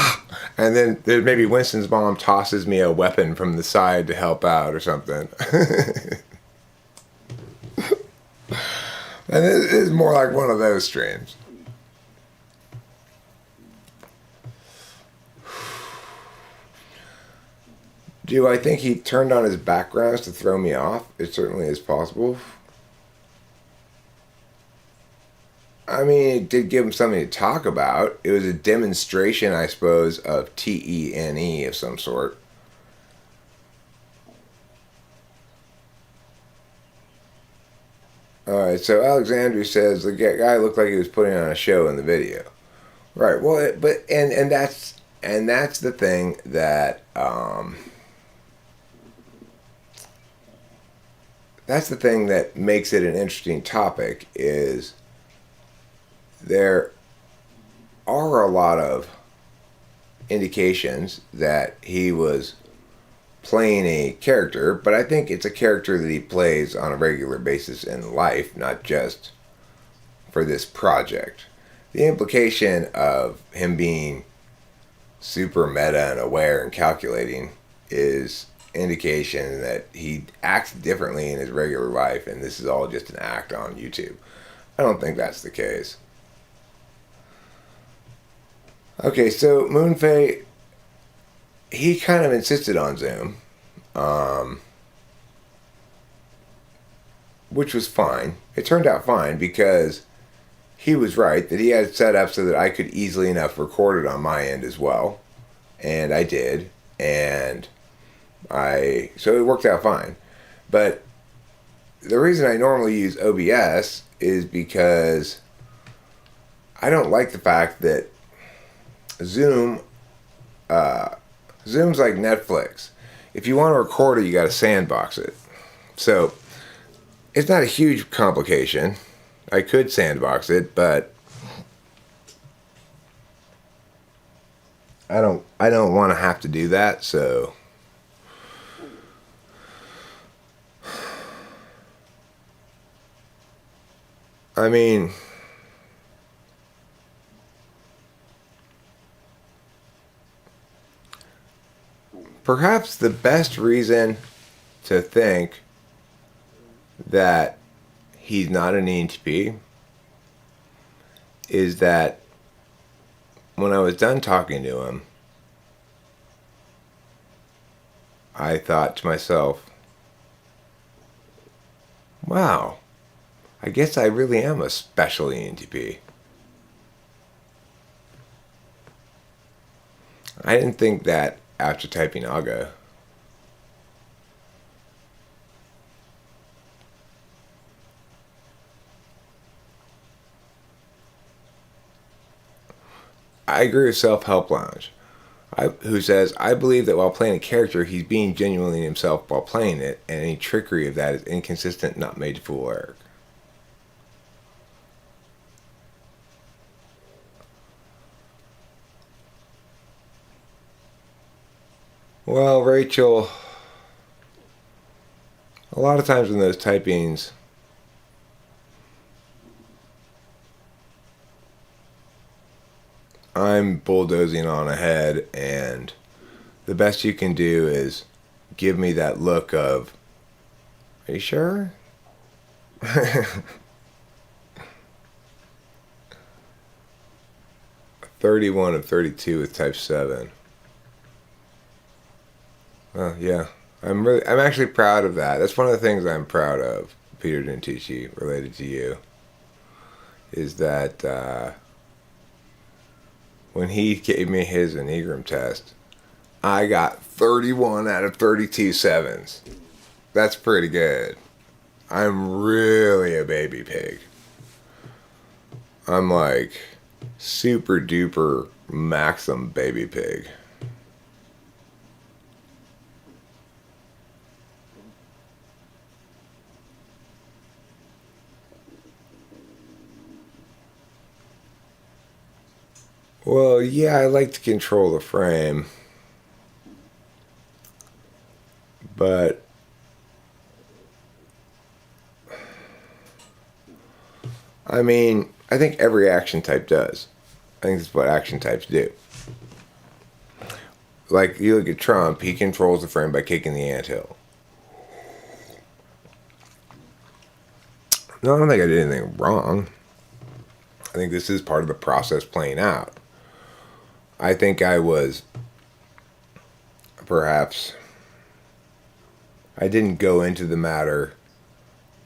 And then there's maybe Winston's mom tosses me a weapon from the side to help out or something. And it is more like one of those streams. Do I think he turned on his backgrounds to throw me off? It certainly is possible. I mean, it did give him something to talk about. It was a demonstration, I suppose, of TENE of some sort. Alright, so Alexandru says the guy looked like he was putting on a show in the video. Right, well, and that's the thing that, that's the thing that makes it an interesting topic is there are a lot of indications that he was playing a character, but I think it's a character that he plays on a regular basis in life, not just for this project. The implication of him being super meta and aware and calculating is indication that he acts differently in his regular life, and this is all just an act on YouTube. I don't think that's the case. Okay, so Moonfei, he kind of insisted on Zoom, um, which was fine. It turned out fine because he was right that he had it set up so that I could easily enough record it on my end as well, and I did, and so it worked out fine. But the reason I normally use OBS is because I don't like the fact that Zoom, Zoom's like Netflix. If you want to record it, you got to sandbox it. So it's not a huge complication. I could sandbox it, but I don't want to have to do that. So I mean, perhaps the best reason to think that he's not an ENTP is that when I was done talking to him, I thought to myself, wow, I guess I really am a special ENTP. I didn't think that after typing Aga. I agree with Self Help Lounge, who says, I believe that while playing a character, he's being genuinely himself while playing it, and any trickery of that is inconsistent, not made to fool Eric. Well, Rachel, a lot of times in those typings, I'm bulldozing on ahead, and the best you can do is give me that look of, are you sure? 31 of 32 with type 7. Yeah. I'm actually proud of that. That's one of the things I'm proud of, Peter Dentici, related to you, is that when he gave me his Enneagram test, I got 31 out of 32 sevens. That's pretty good. I'm really a baby pig. I'm like super duper maximum baby pig. Well, yeah, I like to control the frame, but I mean, I think every action type does. I think that's what action types do. Like, you look at Trump, he controls the frame by kicking the anthill. No, I don't think I did anything wrong. I think this is part of the process playing out. I think I was, perhaps, I didn't go into the matter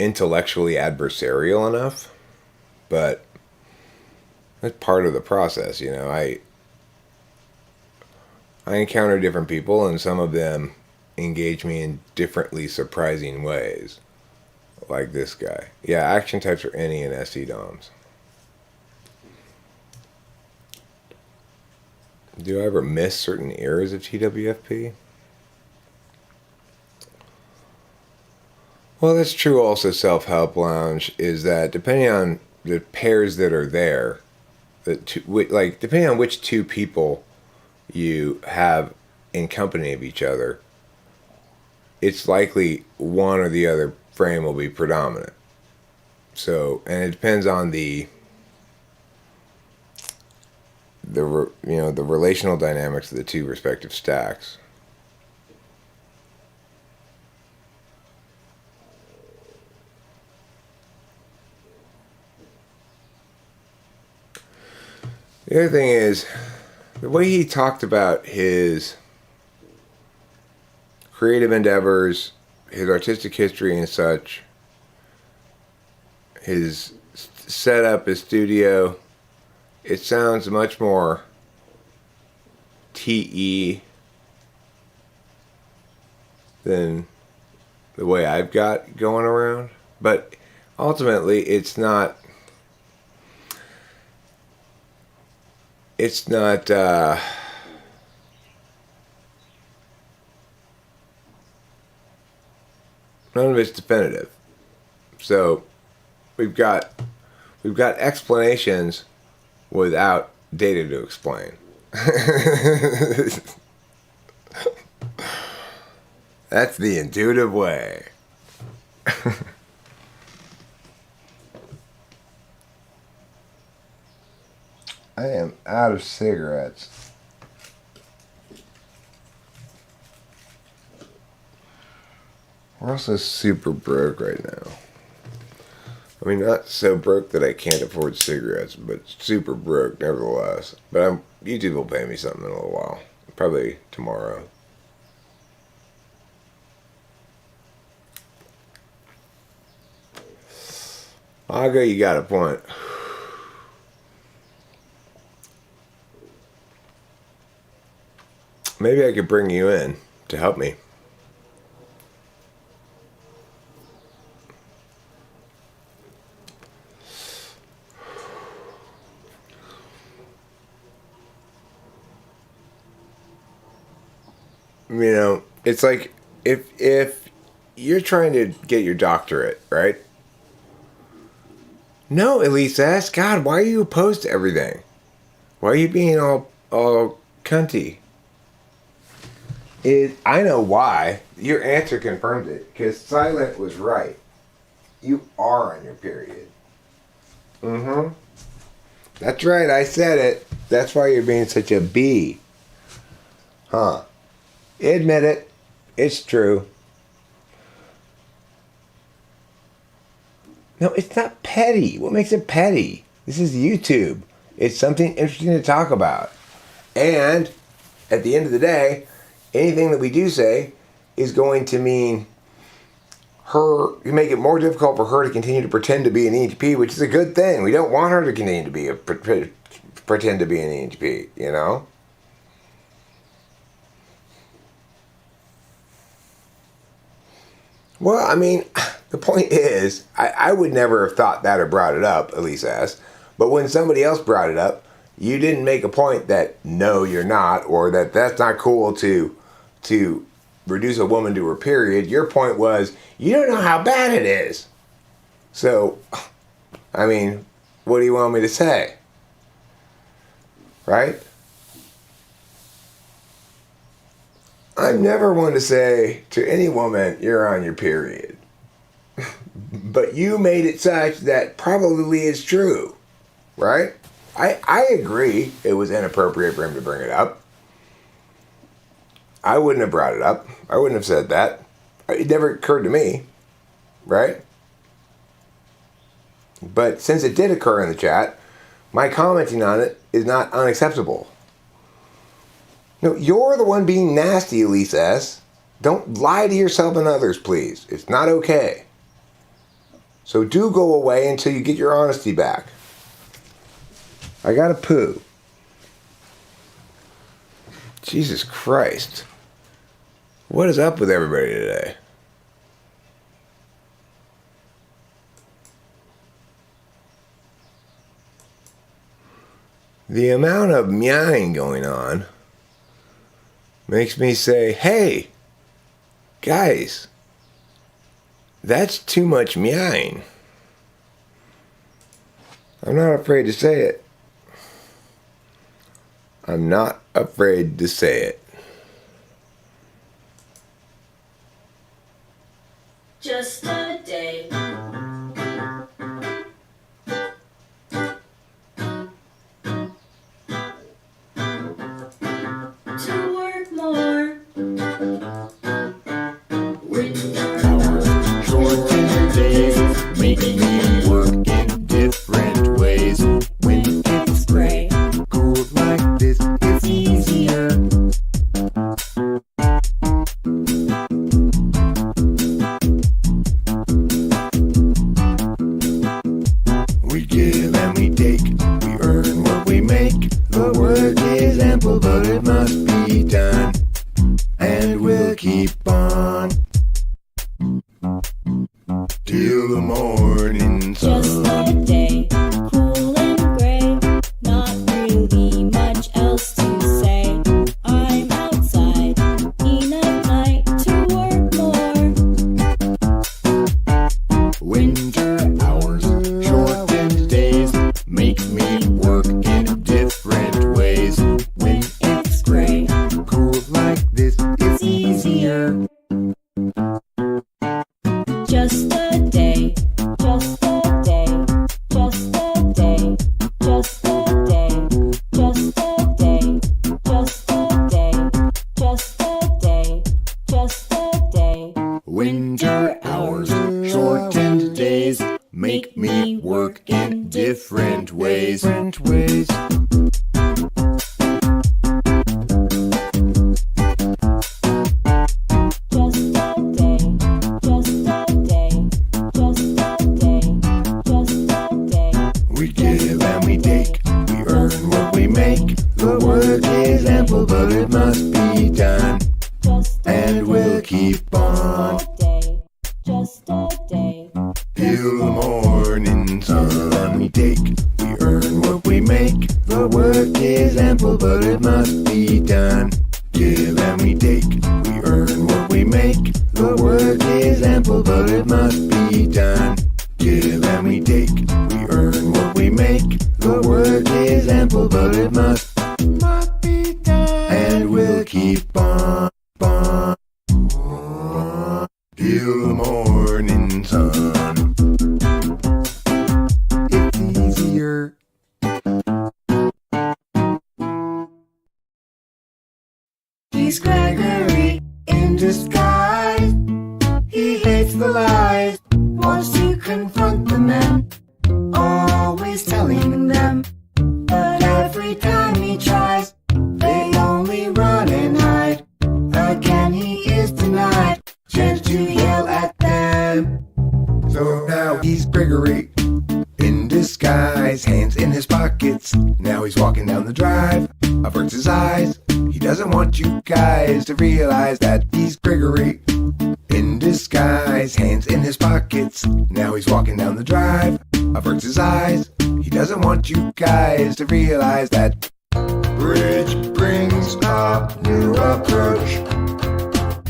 intellectually adversarial enough, but that's part of the process, you know. I encounter different people, and some of them engage me in differently surprising ways. Like this guy. Yeah, action types are NE and SE DOMs. Do I ever miss certain eras of TWFP? Well, that's true also, Self Help Lounge, is that depending on the pairs that are there, depending on which two people you have in company of each other, it's likely one or the other frame will be predominant. So, and it depends on the relational dynamics of the two respective stacks. The other thing is, the way he talked about his creative endeavors, his artistic history and such, his setup, his studio, it sounds much more TE than the way I've got going around. But ultimately, it's not none of it's definitive. So we've got explanations without data to explain. That's the intuitive way. I am out of cigarettes. We're also super broke right now. I mean, not so broke that I can't afford cigarettes, but super broke nevertheless. But YouTube will pay me something in a little while. Probably tomorrow. Aga, you got a point. Maybe I could bring you in to help me. You know, it's like if you're trying to get your doctorate, right? No, Elise asked, God, why are you opposed to everything? Why are you being all cunty? I know why. Your answer confirmed it. Because Silent was right. You are on your period. Mm-hmm. That's right, I said it. That's why you're being such a bee. Huh. Admit it. It's true. No, it's not petty. What makes it petty? This is YouTube. It's something interesting to talk about. And at the end of the day, anything that we do say is going to mean make it more difficult for her to continue to pretend to be an ENTP, which is a good thing. We don't want her to continue to be pretend to be an ENTP, you know? Well, I mean, the point is, I would never have thought that or brought it up, Elise asked. But when somebody else brought it up, you didn't make a point that, no, you're not, or that that's not cool to reduce a woman to her period. Your point was, you don't know how bad it is. So, I mean, what do you want me to say? Right? I'm never one to say to any woman, you're on your period. But you made it such that probably is true. Right? I agree it was inappropriate for him to bring it up. I wouldn't have brought it up. I wouldn't have said that. It never occurred to me. Right? But since it did occur in the chat, my commenting on it is not unacceptable. No, you're the one being nasty, Elise S. Don't lie to yourself and others, please. It's not okay. So do go away until you get your honesty back. I gotta poo. Jesus Christ. What is up with everybody today? The amount of meowing going on makes me say, hey, guys, that's too much meowing. I'm not afraid to say it. I'm not afraid to say it. Just a day. To work more. When Hours shorten your days, making you work in different ways. When it's gray, cool like this, it's till the morning sun. Just a day, cool and gray, not really much else to say. I'm outside, enough night to work more. Winter hours, shortened days, make me work in different ways. When it's gray, cool like this, it's easier. Just a day, just a day, just a day, just a day, just a day, just a day, just a day, just a day. Winter hours, shortened days, make me work in different ways. Just a day, just a day, just a day, just a day. We give and we take, we earn what we make. The work is ample, but it must be done, Just a and we'll keep on day, just a day. till the morning sun. We take, we earn what we make. The work is ample, but it must be done. Give and we take, we earn what we make. The work is ample, but it must be done. Give and we take, we earn what we make. The work is ample, but it must be done. And we'll keep on till the morning sun. It's easier. He's Gregory in disguise. He hates the lies, wants to confront the men, always telling them. But every time he tries, they only run and hide. Again he is denied, chance to yell at them. So now he's Gregory in disguise, hands in his pockets. Now he's walking down the drive, averts his eyes. He doesn't want you guys to realize that he's Gregory in disguise, hands in his pockets. Now he's walking down the drive, averts his eyes. He doesn't want you guys to realize that bridge brings up new approach.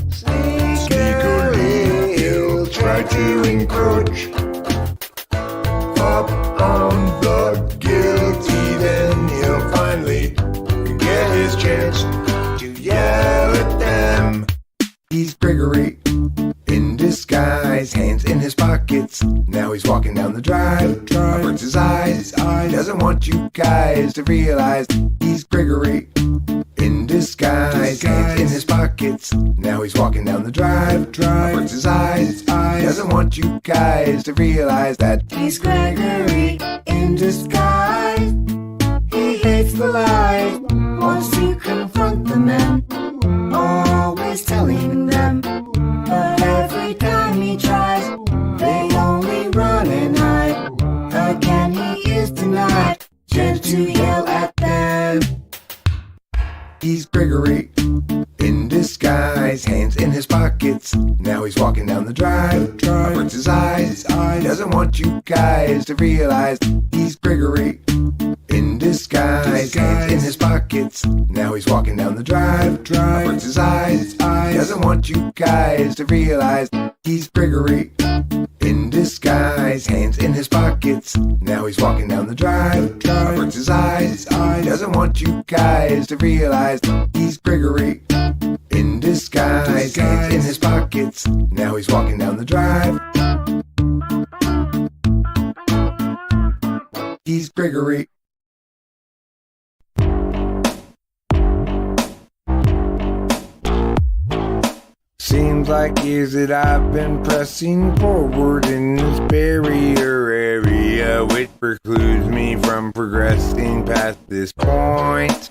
Sneakily he'll try to encroach up on the guilty, then he'll finally get his chance to yell at them. He's Gregory in disguise, hands in his pockets. Now he's walking down the drive, averts his eyes. He doesn't want you guys to realize he's Gregory in disguise, hands in his pockets. Now he's walking down the drive, averts his eyes. He doesn't want you guys to realize that he's Gregory in disguise. He hates the lies, wants to confront the men, always telling them. But every time he tries, they only run and hide. Again he is denied, chance to yell at them. He's Gregory in disguise, hands in his pockets. Now he's walking down the drive, averts his eyes. He doesn't want you guys to realize he's Gregory in disguise, hands in his pockets. Now he's walking down the drive, averts his eyes. He doesn't want you guys to realize he's Gregory in disguise, hands in his pockets. Now he's walking down the drive, averts his eyes. He doesn't want you guys to realize he's Gregory in disguise, hands in his pockets. Now he's walking down the drive. He's Gregory. Seems like years that I've been pressing forward in this barrier area, which precludes me from progressing past this point.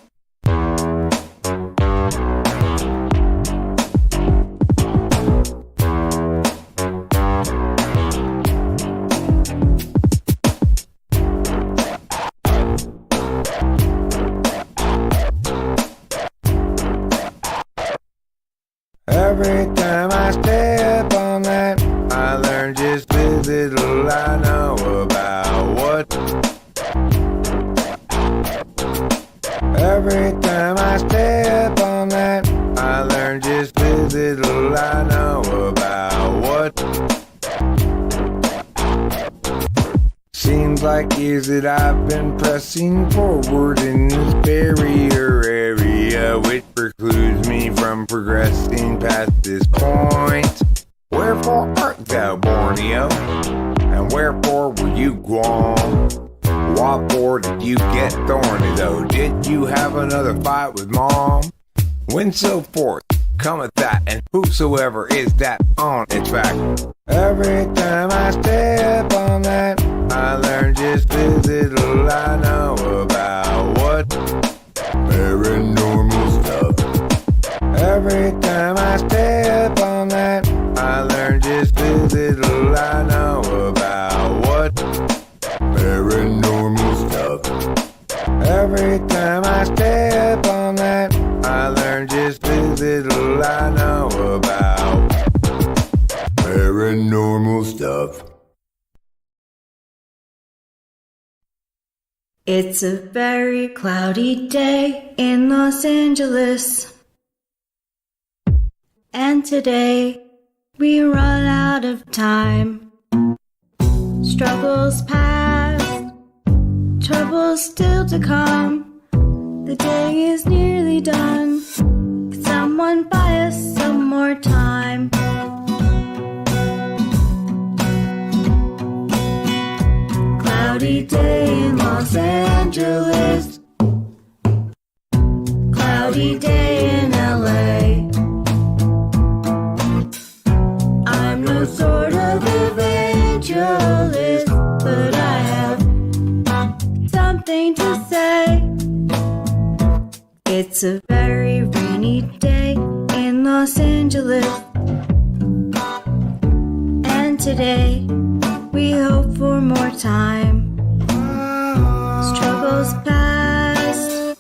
Every time I step on that, I learn just little I know about what. Every time I step on that, I learn just as little I know about what. Seems like years that I've been pressing forward in this barrier area, which precludes me from progressing past this point. Wherefore art thou, Borneo? And wherefore were you Guam? What for did you get thorny though? Did you have another fight with mom? When so forth cometh that, and whosoever is that on its back. Every time I step on that, I learn just as little I know about what. Paranormal stuff. Every time I step on that, I learn just as little I know about what. Paranormal stuff. Every time I step on that, I learn just as little I know about paranormal stuff. It's a very cloudy day in Los Angeles. And today we run out of time. Struggles past, troubles still to come. The day is nearly done. Could someone buy us some more time? Cloudy day in Los Angeles. Cloudy day in LA. I'm no sort of evangelist, but I have something to say. It's a very rainy day in Los Angeles. And today we hope for more time. Struggles past,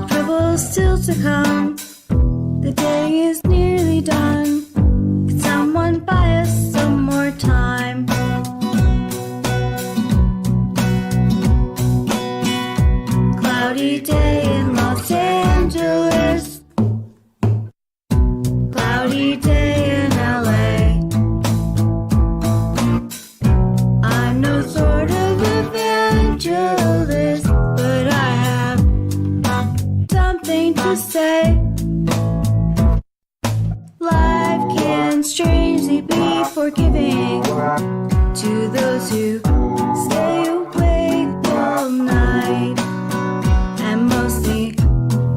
troubles still to come. The day is nearly done. Could someone buy us some more time? Cloudy day in Los Angeles. Cloudy day in LA. I'm no sort of evangelist, but I have something to say. Life can strangely be forgiving to those who stay awake all night. And mostly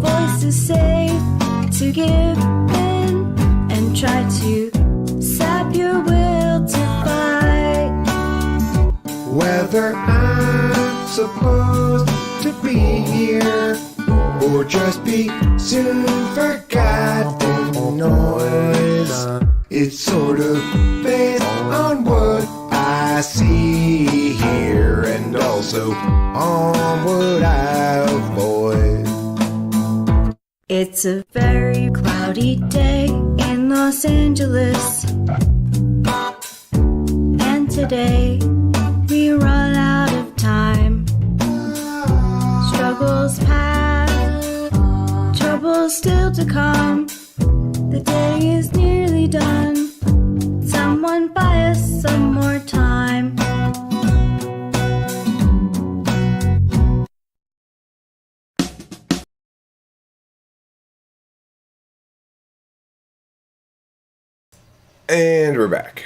voices say to give in and try to sap your will to fight. Whether I'm supposed to be here or just be soon forgotten noise, it's sort of based on what I see here and also on what I avoid. It's a very cloudy day in Los Angeles. And today we run out of time. Struggles past, troubles still to come. The day is nearly done. Someone buy us some more time. And we're back.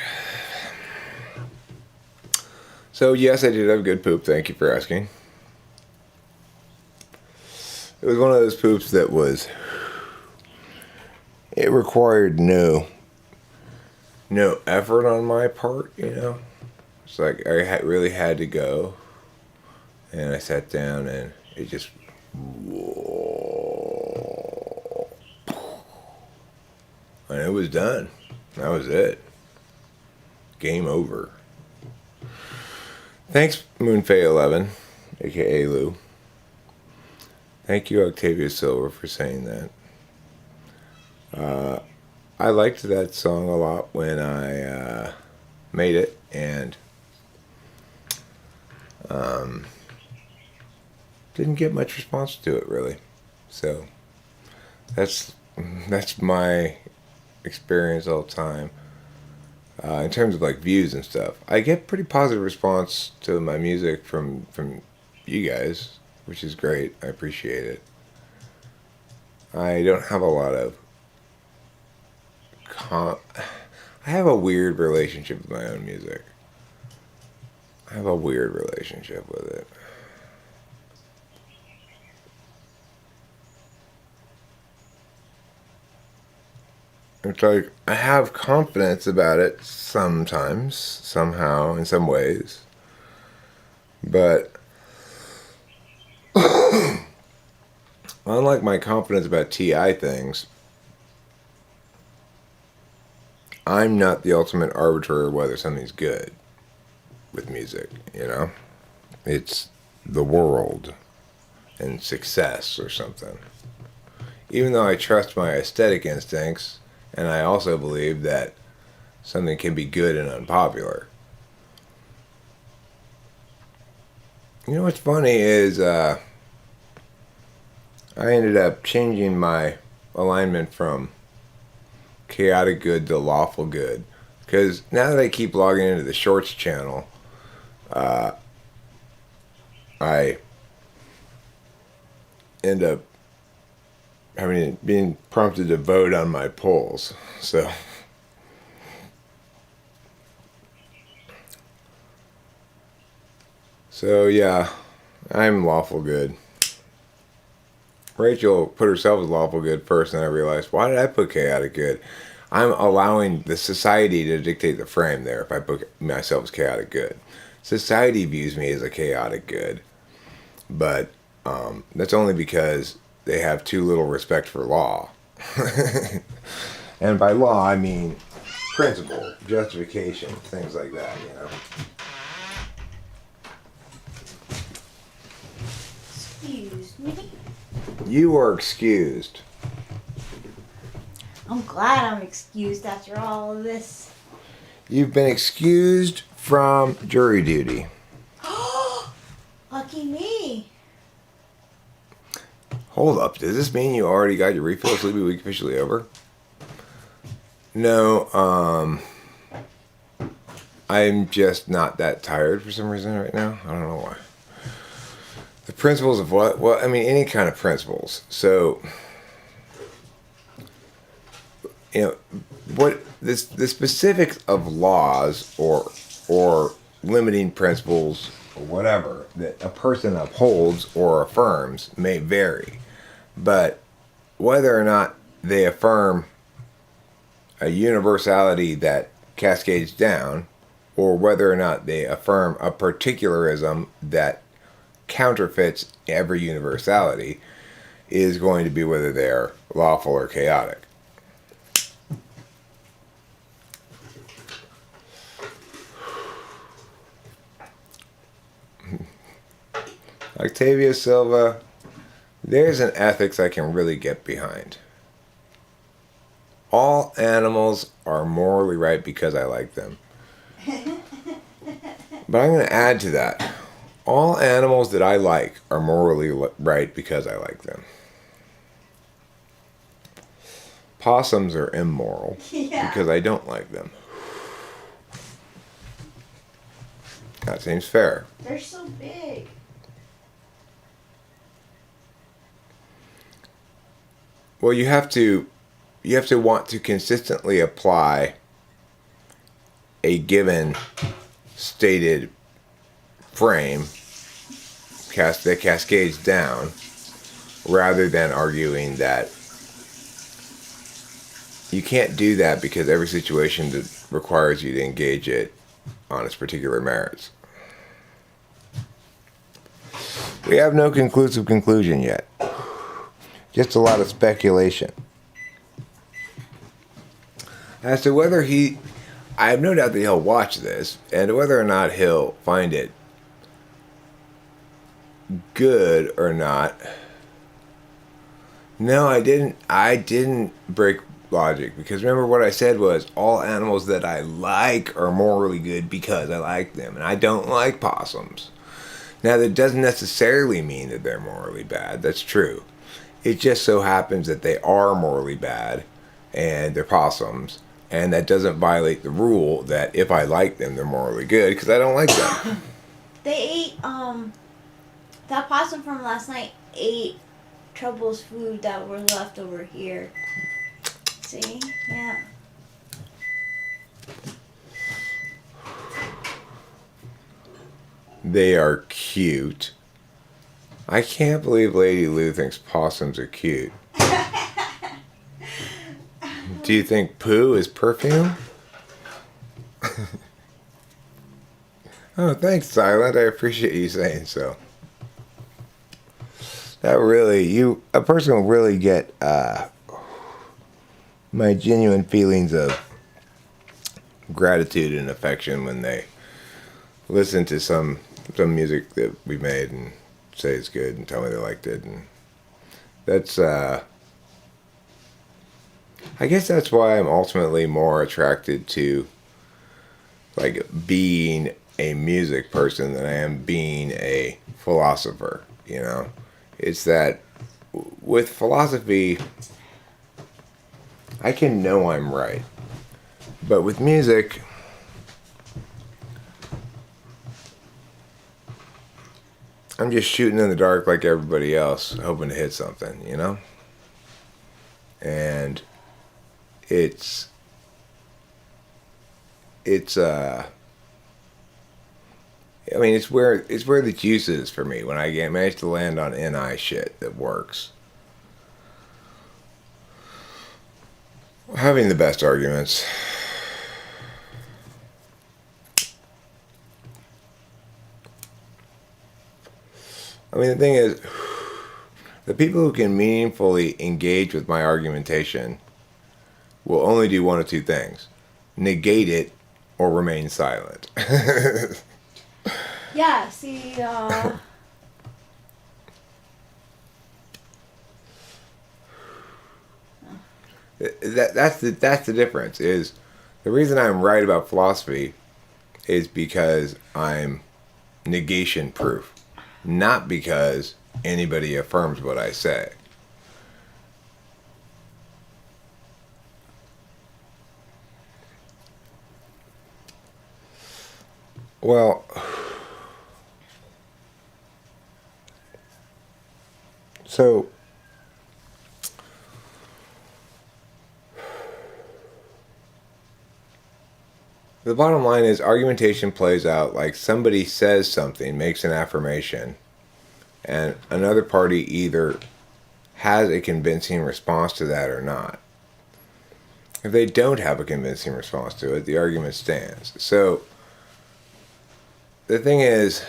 So yes, I did have good poop. Thank you for asking. It was one of those poops that it required no effort on my part, you know. It's like I really had to go, and I sat down, and it just, and it was done. That was it. Game over. Thanks, Moonfei11, aka Lou. Thank you, Octavia Silver, for saying that. I liked that song a lot when I made it, and Didn't get much response to it really. So that's my experience all the time. In terms of like views and stuff, I get pretty positive response to my music from you guys, which is great. I appreciate it. I don't have a lot of I have a weird relationship with my own music. I have a weird relationship with it. It's like I have confidence about it sometimes, somehow, in some ways. But unlike my confidence about TI things, I'm not the ultimate arbiter of whether something's good with music, you know? It's the world and success or something. Even though I trust my aesthetic instincts, and I also believe that something can be good and unpopular. You know what's funny is I ended up changing my alignment from chaotic good to lawful good. Because now that I keep logging into the shorts channel, I end up being prompted to vote on my polls. So yeah, I'm lawful good. Rachel put herself as lawful good first, and I realized, why did I put chaotic good? I'm allowing the society to dictate the frame there if I put myself as chaotic good. Society views me as a chaotic good, but that's only because they have too little respect for law. And by law, I mean principle, justification, things like that, you know. Excuse me. You are excused. I'm glad I'm excused after all of this. You've been excused from jury duty. Lucky me. Hold up, does this mean you already got your refill sleepy week officially over? No, I'm just not that tired for some reason right now. I don't know why. The principles of what? Well, I mean, any kind of principles. So, you know, what the specifics of laws or limiting principles or whatever that a person upholds or affirms may vary, but whether or not they affirm a universality that cascades down, or whether or not they affirm a particularism that counterfeits every universality, is going to be whether they're lawful or chaotic. Octavia Silva, there's an ethics I can really get behind. All animals are morally right because I like them. But I'm going to add to that. All animals that I like are morally right because I like them. Possums are immoral because I don't like them. That seems fair. They're so big. Well, you have to want to consistently apply a given stated frame that cascades down, rather than arguing that you can't do that because every situation that requires you to engage it on its particular merits. We have no conclusive conclusion yet. Just a lot of speculation. As to whether I have no doubt that he'll watch this, and whether or not he'll find it good or not. No, I didn't break logic, because remember what I said was all animals that I like are morally good because I like them, and I don't like possums. Now, that doesn't necessarily mean that they're morally bad. That's true. It just so happens that they are morally bad and they're possums. And that doesn't violate the rule that if I like them, they're morally good, because I don't like them. They ate, that possum from last night ate Trouble's food that were left over here. See? Yeah. They are cute. I can't believe Lady Lou thinks possums are cute. Do you think poo is perfume? Oh, thanks, Silent. I appreciate you saying so. That really, a person will really get my genuine feelings of gratitude and affection when they listen to some music that we made and say it's good and tell me they liked it. And that's, I guess that's why I'm ultimately more attracted to like being a music person than I am being a philosopher, you know? It's that with philosophy, I can know I'm right. But with music, I'm just shooting in the dark like everybody else, hoping to hit something, you know? And it's I mean, it's where the juice is for me when I manage to land on NI shit that works. Having the best arguments. I mean, the thing is, the people who can meaningfully engage with my argumentation will only do one of two things: negate it or remain silent. Yeah, see, that's the difference. Is the reason I'm right about philosophy is because I'm negation proof, not because anybody affirms what I say. Well, so the bottom line is argumentation plays out like somebody says something, makes an affirmation, and another party either has a convincing response to that or not. If they don't have a convincing response to it, the argument stands. So the thing is,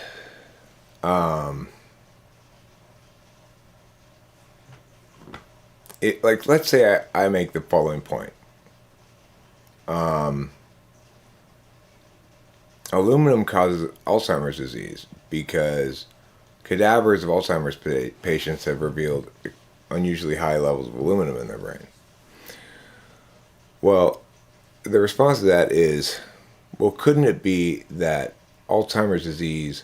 like, let's say I make the following point. Aluminum causes Alzheimer's disease because cadavers of Alzheimer's patients have revealed unusually high levels of aluminum in their brain. Well, the response to that is, well, couldn't it be that Alzheimer's disease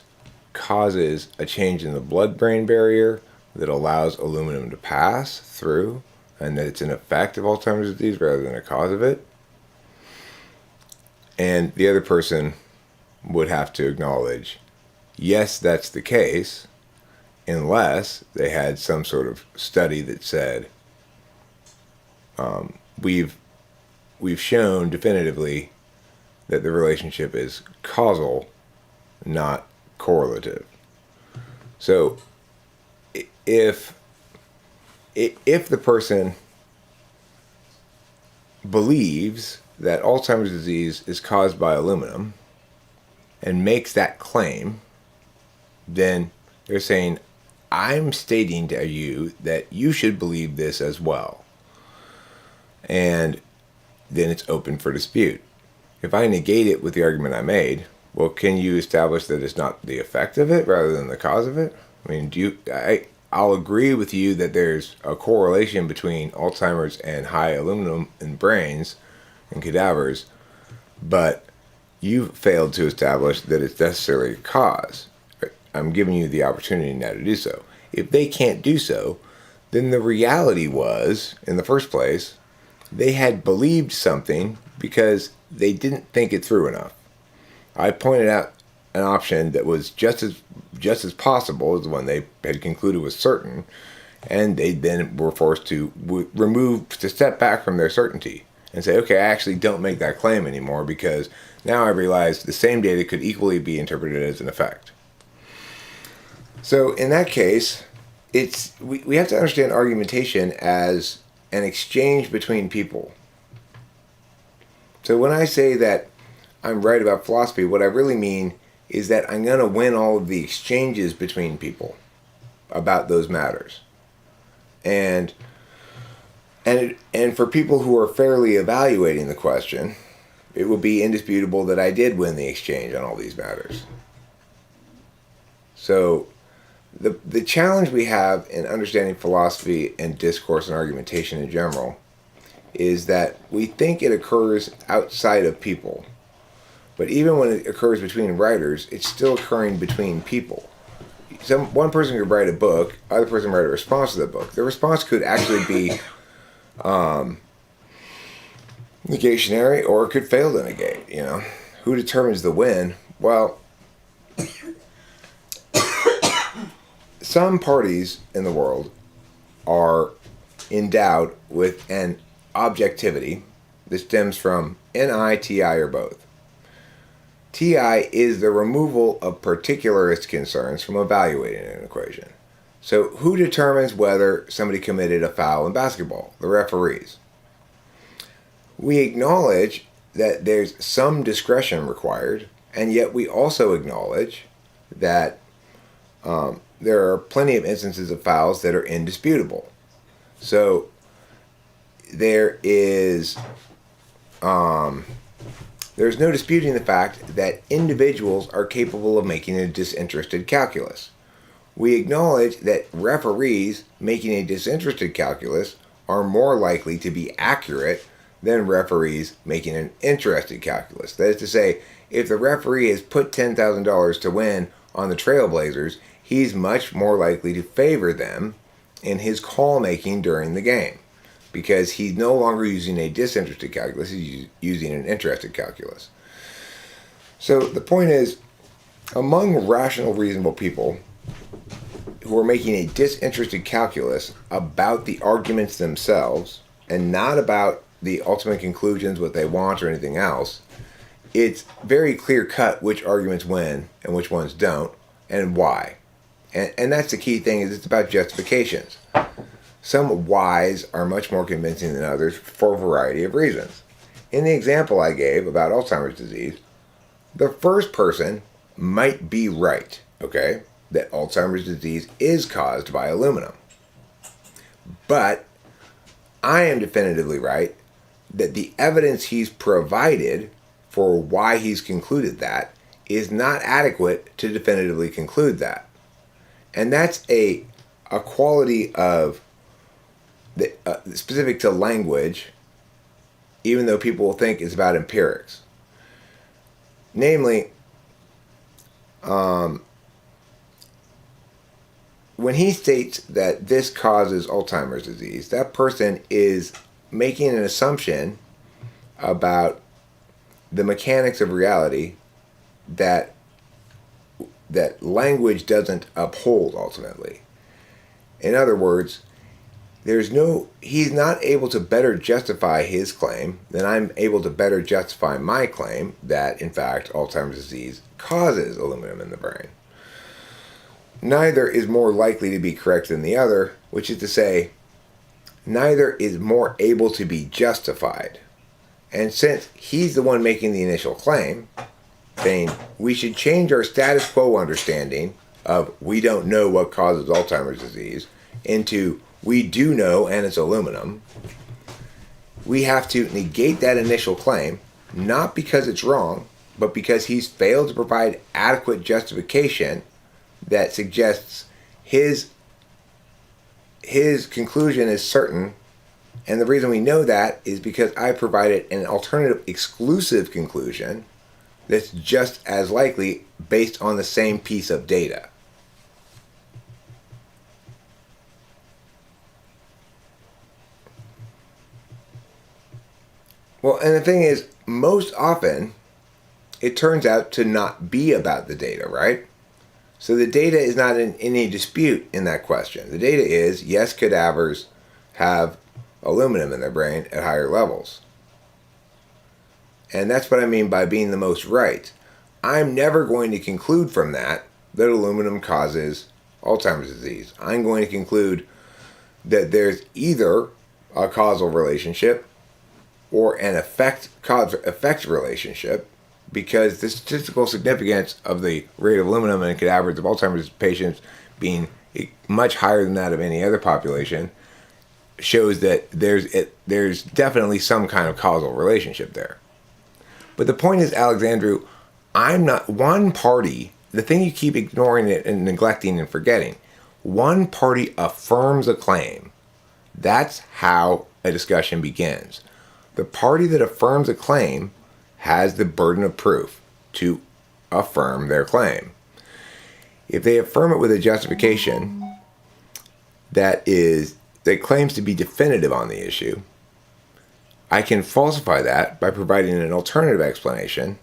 causes a change in the blood-brain barrier that allows aluminum to pass through, and that it's an effect of Alzheimer's disease rather than a cause of it? And the other person would have to acknowledge, yes, that's the case, unless they had some sort of study that said, we've shown definitively that the relationship is causal, not correlative. So if the person believes that Alzheimer's disease is caused by aluminum and makes that claim, then they're saying, I'm stating to you that you should believe this as well. And then it's open for dispute. If I negate it with the argument I made, well, can you establish that it's not the effect of it rather than the cause of it? I mean, I'll agree with you that there's a correlation between Alzheimer's and high aluminum in brains and cadavers, but you've failed to establish that it's necessarily a cause. I'm giving you the opportunity now to do so. If they can't do so, then the reality was, in the first place, they had believed something because they didn't think it through enough. I pointed out an option that was just as possible as the one they had concluded was certain, and they then were forced to step back from their certainty and say, okay, I actually don't make that claim anymore because now I realize the same data could equally be interpreted as an effect. So in that case, we have to understand argumentation as an exchange between people. So when I say that I'm right about philosophy, what I really mean is that I'm going to win all of the exchanges between people about those matters. And for people who are fairly evaluating the question, it will be indisputable that I did win the exchange on all these matters. So the challenge we have in understanding philosophy and discourse and argumentation in general is that we think it occurs outside of people. But even when it occurs between writers, it's still occurring between people. One person could write a book, other person write a response to the book. The response could actually be negationary, or it could fail to negate. Who determines the win? Well, some parties in the world are endowed with an objectivity that stems from NI, TI, or both. TI is the removal of particularist concerns from evaluating an equation. So who determines whether somebody committed a foul in basketball? The referees. We acknowledge that there's some discretion required, and yet we also acknowledge that there are plenty of instances of fouls that are indisputable. So there's no disputing the fact that individuals are capable of making a disinterested calculus. We acknowledge that referees making a disinterested calculus are more likely to be accurate than referees making an interested calculus. That is to say, if the referee has put $10,000 to win on the Trailblazers, he's much more likely to favor them in his call making during the game, because he's no longer using a disinterested calculus, he's using an interested calculus. So the point is, among rational, reasonable people who are making a disinterested calculus about the arguments themselves and not about the ultimate conclusions, what they want, or anything else, it's very clear cut which arguments win and which ones don't, and why. And that's the key thing, is it's about justifications. Some whys are much more convincing than others for a variety of reasons. In the example I gave about Alzheimer's disease, the first person might be right, okay, that Alzheimer's disease is caused by aluminum. But I am definitively right that the evidence he's provided for why he's concluded that is not adequate to definitively conclude that. And that's a quality of specific to language, even though people will think it's about empirics. Namely, when he states that this causes Alzheimer's disease, that person is making an assumption about the mechanics of reality that language doesn't uphold ultimately. In other words, he's not able to better justify his claim than I'm able to better justify my claim that, in fact, Alzheimer's disease causes aluminum in the brain. Neither is more likely to be correct than the other, which is to say, neither is more able to be justified. And since he's the one making the initial claim, saying we should change our status quo understanding of we don't know what causes Alzheimer's disease into we do know and it's aluminum, we have to negate that initial claim, not because it's wrong, but because he's failed to provide adequate justification that suggests his conclusion is certain. And the reason we know that is because I provided an alternative exclusive conclusion that's just as likely based on the same piece of data. Well, and the thing is, most often, it turns out to not be about the data, right? So the data is not in any dispute in that question. The data is, yes, cadavers have aluminum in their brain at higher levels. And that's what I mean by being the most right. I'm never going to conclude from that aluminum causes Alzheimer's disease. I'm going to conclude that there's either a causal relationship or an cause-effect relationship, because the statistical significance of the rate of aluminum in cadavers of Alzheimer's patients being much higher than that of any other population shows that there's definitely some kind of causal relationship there. But the point is, Alexandru, I'm not one party. The thing you keep ignoring it and neglecting and forgetting, one party affirms a claim. That's how a discussion begins. The party that affirms a claim has the burden of proof to affirm their claim. If they affirm it with a justification that claims to be definitive on the issue, I can falsify that by providing an alternative explanation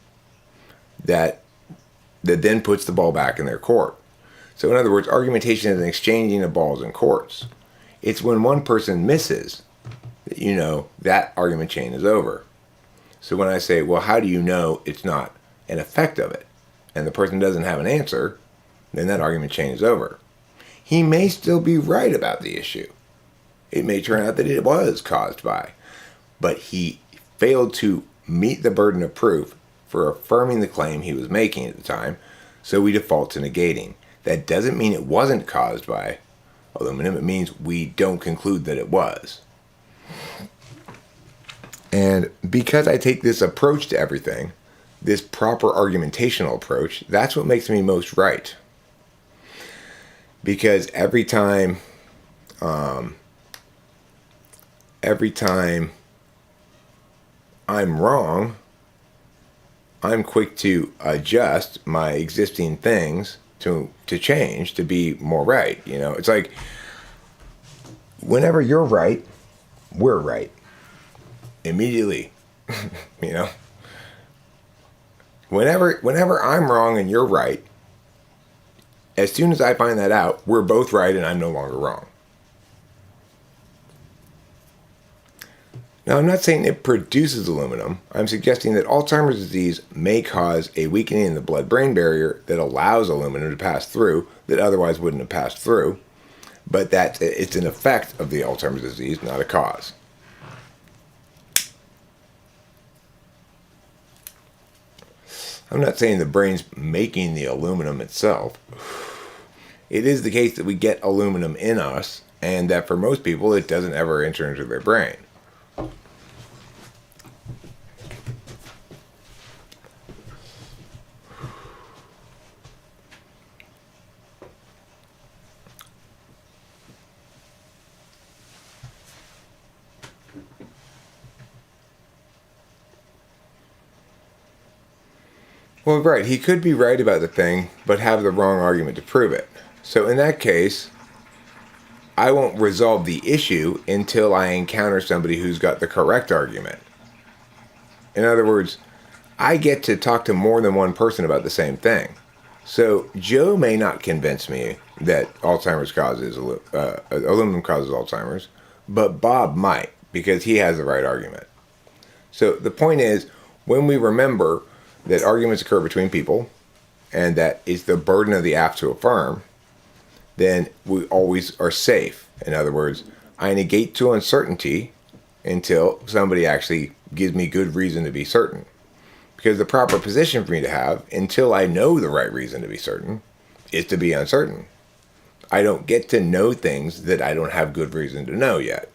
that then puts the ball back in their court. So in other words, argumentation is an exchanging of balls in courts. It's when one person misses that you know that argument chain is over. So when I say, well, how do you know it's not an effect of it? And the person doesn't have an answer, then that argument chain is over. He may still be right about the issue. It may turn out that it was caused by, but he failed to meet the burden of proof for affirming the claim he was making at the time, so we default to negating. That doesn't mean it wasn't caused by aluminum. It means we don't conclude that it was. And because I take this approach to everything, this proper argumentational approach, that's what makes me most right. Because every time I'm wrong, I'm quick to adjust my existing things to change, to be more right. You know, it's like whenever you're right, we're right. Immediately. You know? Whenever I'm wrong and you're right, as soon as I find that out, we're both right and I'm no longer wrong. Now, I'm not saying it produces aluminum. I'm suggesting that Alzheimer's disease may cause a weakening in the blood-brain barrier that allows aluminum to pass through that otherwise wouldn't have passed through. But that it's an effect of the Alzheimer's disease, not a cause. I'm not saying the brain's making the aluminum itself. It is the case that we get aluminum in us, and that for most people it doesn't ever enter into their brain. Well, right, he could be right about the thing, but have the wrong argument to prove it. So in that case, I won't resolve the issue until I encounter somebody who's got the correct argument. In other words, I get to talk to more than one person about the same thing. So Joe may not convince me that aluminum causes Alzheimer's, but Bob might, because he has the right argument. So the point is, when we remember that arguments occur between people, and that is the burden of the app to affirm, then we always are safe. In other words, I negate to uncertainty until somebody actually gives me good reason to be certain. Because the proper position for me to have, until I know the right reason to be certain, is to be uncertain. I don't get to know things that I don't have good reason to know yet.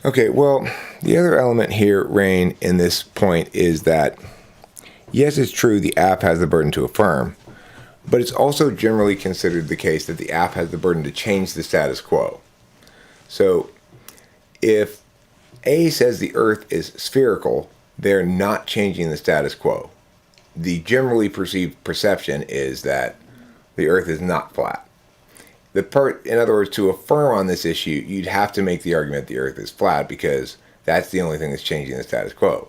Okay, well, the other element here, Rain, in this point is that, yes, it's true the app has the burden to affirm, but it's also generally considered the case that the app has the burden to change the status quo. So, if A says the Earth is spherical, they're not changing the status quo. The generally perceived perception is that the Earth is not flat. in other words, to affirm on this issue, you'd have to make the argument the earth is flat, because that's the only thing that's changing the status quo.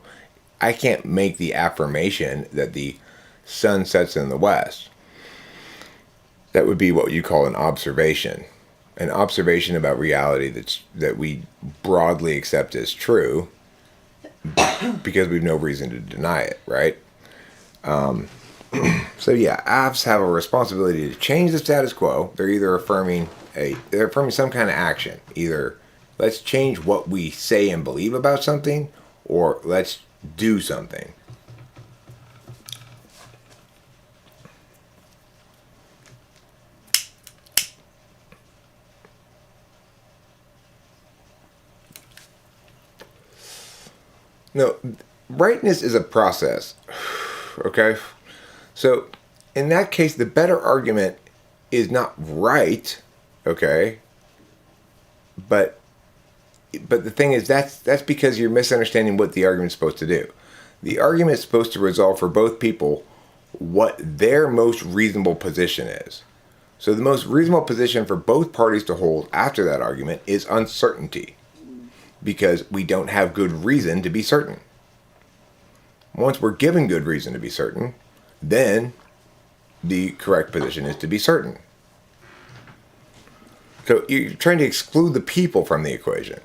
I can't make the affirmation that the sun sets in the west. That would be what you call an observation about reality that we broadly accept as true, because we've no reason to deny it, right? So yeah, apps have a responsibility to change the status quo. They're either affirming some kind of action. Either let's change what we say and believe about something, or let's do something. No, rightness is a process. Okay? So, in that case, the better argument is not right, okay? But the thing is, that's because you're misunderstanding what the argument's supposed to do. The argument is supposed to resolve for both people what their most reasonable position is. So the most reasonable position for both parties to hold after that argument is uncertainty, because we don't have good reason to be certain. Once we're given good reason to be certain, then the correct position is to be certain. So you're trying to exclude the people from the equation.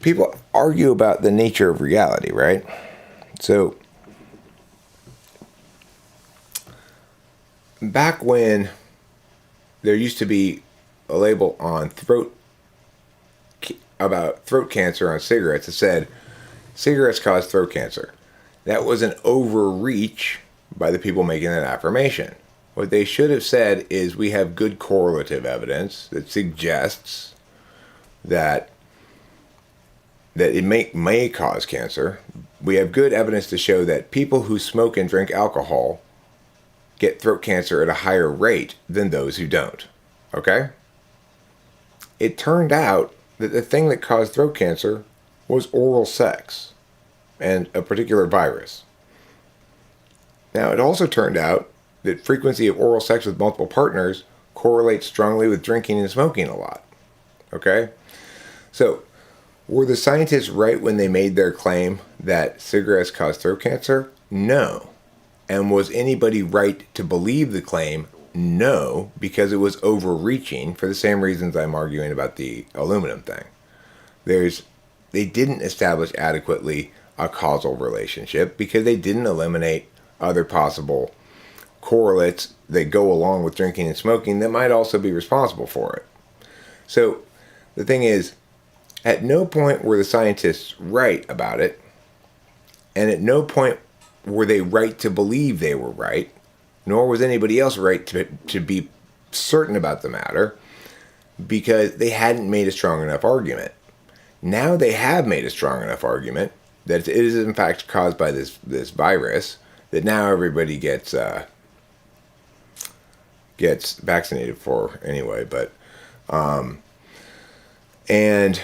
People argue about the nature of reality, right? So back when there used to be a label on about throat cancer on cigarettes that said cigarettes cause throat cancer. That was an overreach by the people making that affirmation. What they should have said is, we have good correlative evidence that suggests that it may cause cancer. We have good evidence to show that people who smoke and drink alcohol get throat cancer at a higher rate than those who don't. Okay? It turned out that the thing that caused throat cancer was oral sex and a particular virus. Now, it also turned out that frequency of oral sex with multiple partners correlates strongly with drinking and smoking a lot. Okay? So, were the scientists right when they made their claim that cigarettes cause throat cancer? No. And was anybody right to believe the claim? No, because it was overreaching for the same reasons I'm arguing about the aluminum thing. They didn't establish adequately a causal relationship because they didn't eliminate other possible correlates that go along with drinking and smoking that might also be responsible for it. So the thing is, at no point were the scientists right about it, and at no point were they right to believe they were right, nor was anybody else right to be certain about the matter, because they hadn't made a strong enough argument. Now they have made a strong enough argument that it is in fact caused by this virus, that now everybody gets vaccinated for anyway. But and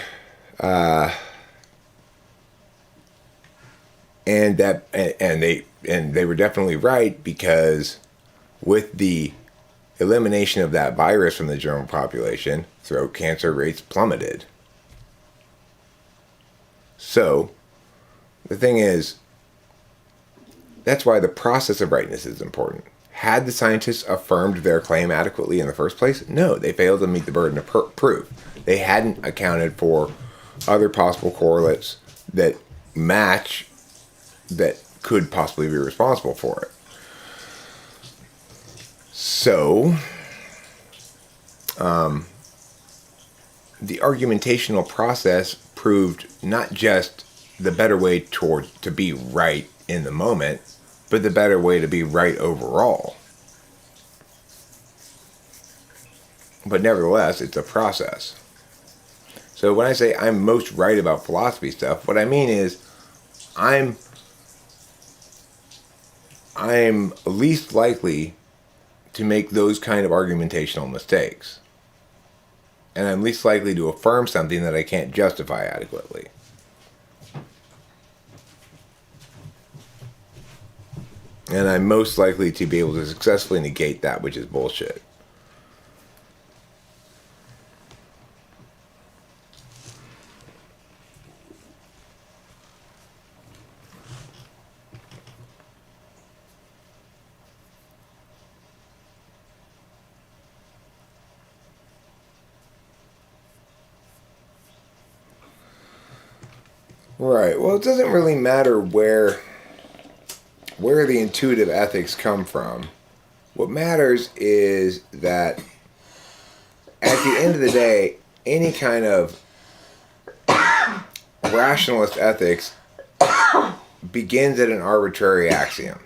they were definitely right, because with the elimination of that virus from the general population, throat cancer rates plummeted. So the thing is, that's why the process of rightness is important. Had the scientists affirmed their claim adequately in the first place? No, they failed to meet the burden of proof. They hadn't accounted for other possible correlates that match, that could possibly be responsible for it. So, the argumentational process proved not just the better way to be right in the moment, but the better way to be right overall. But nevertheless, it's a process. So when I say I'm most right about philosophy stuff, what I mean is I'm least likely to make those kind of argumentational mistakes. And I'm least likely to affirm something that I can't justify adequately. And I'm most likely to be able to successfully negate that which is bullshit. Right. Well, it doesn't really matter where the intuitive ethics come from. What matters is that at the end of the day, any kind of rationalist ethics begins at an arbitrary axiom.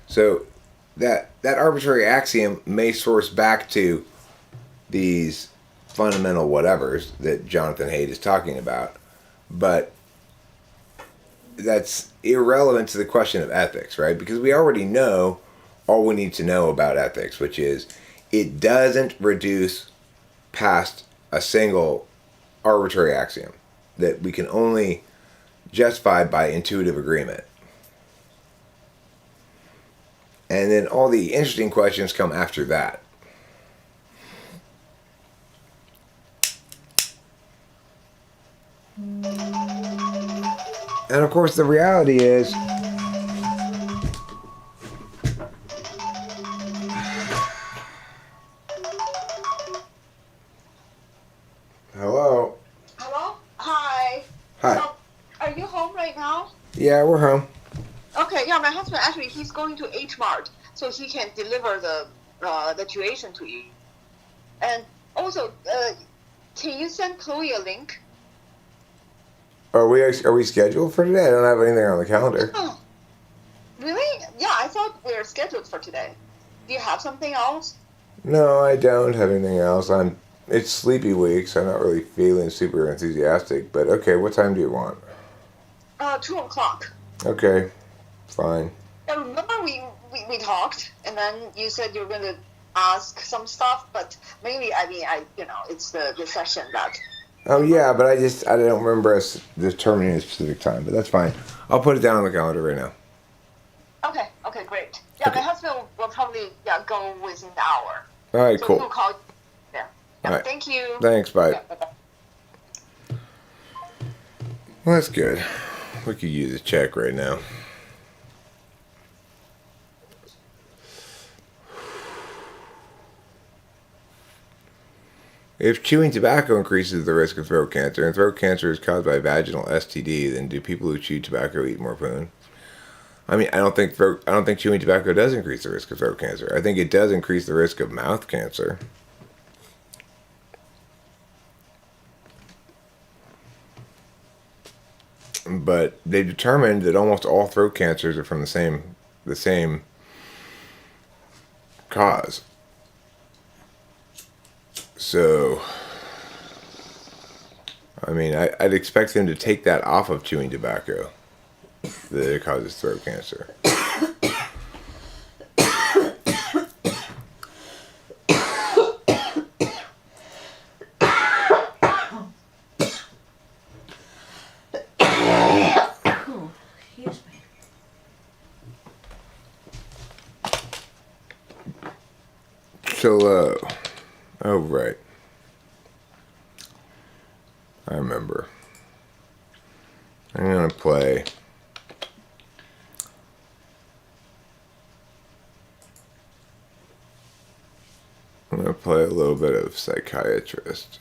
So that arbitrary axiom may source back to these fundamental whatevers that Jonathan Haidt is talking about, but that's irrelevant to the question of ethics, right? Because we already know all we need to know about ethics, which is it doesn't reduce past a single arbitrary axiom that we can only justify by intuitive agreement. And then all the interesting questions come after that. And of course, the reality is hello. Hello? Hi. Hi. So, are you home right now? Yeah, we're home. Okay, yeah, my husband actually, he's going to H Mart so he can deliver the tuition to you. And also, can you send Chloe a link? Are we scheduled for today? I don't have anything on the calendar. Oh, really? Yeah, I thought we were scheduled for today. Do you have something else? No, I don't have anything else. It's sleepy week, so I'm not really feeling super enthusiastic. But okay, what time do you want? 2 o'clock. Okay, fine. And remember we talked, and then you said you were going to ask some stuff, but mainly, it's the session that... Oh yeah, but I don't remember us determining a specific time, but that's fine. I'll put it down on the calendar right now. Okay, great. Yeah, Okay. my husband will probably go within an hour. All right, So cool. he'll call you. Yeah. All right. Thank you. Thanks, bye. Yeah, bye-bye. Well, that's good. We could use a check right now. If chewing tobacco increases the risk of throat cancer, and throat cancer is caused by vaginal STD, then do people who chew tobacco eat more poon? I mean, I don't think chewing tobacco does increase the risk of throat cancer. I think it does increase the risk of mouth cancer. But they determined that almost all throat cancers are from the same cause. So, I mean, I'd expect them to take that off of chewing tobacco, that it causes throat cancer. Excuse me. So, oh, right. I remember. I'm going to play. I'm going to play a little bit of psychiatrist.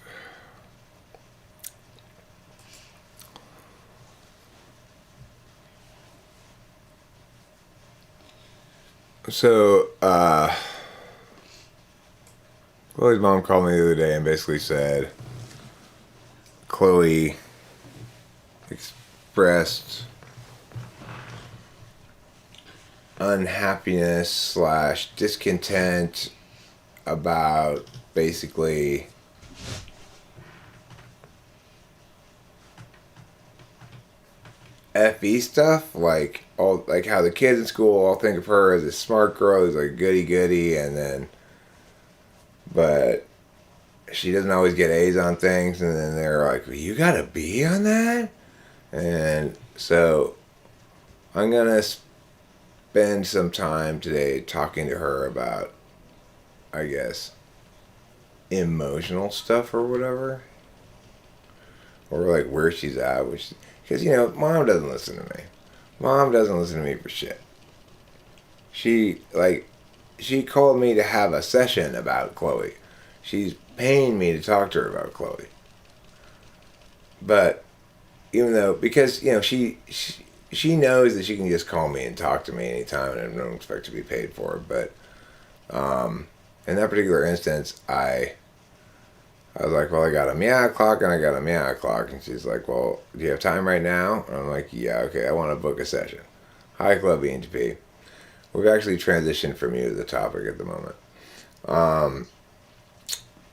So, Chloe's mom called me the other day and basically said Chloe expressed unhappiness / discontent about basically FE stuff, like how the kids in school all think of her as a smart girl who's like goody, and then but she doesn't always get A's on things, and then they're like, well, you got a B on that? And so I'm gonna spend some time today talking to her about, I guess, emotional stuff or whatever, or like where she's at, because mom doesn't listen to me. Mom doesn't listen to me for shit. She called me to have a session about Chloe. She's paying me to talk to her about Chloe. But even though, because, you know, she knows that she can just call me and talk to me anytime, and I don't expect to be paid for it. But in that particular instance, I was like, well, I got a meow clock and I got a meow clock. And she's like, well, do you have time right now? And I'm like, yeah, okay, I want to book a session. Hi, Club ENTP. We've actually transitioned from you to the topic at the moment.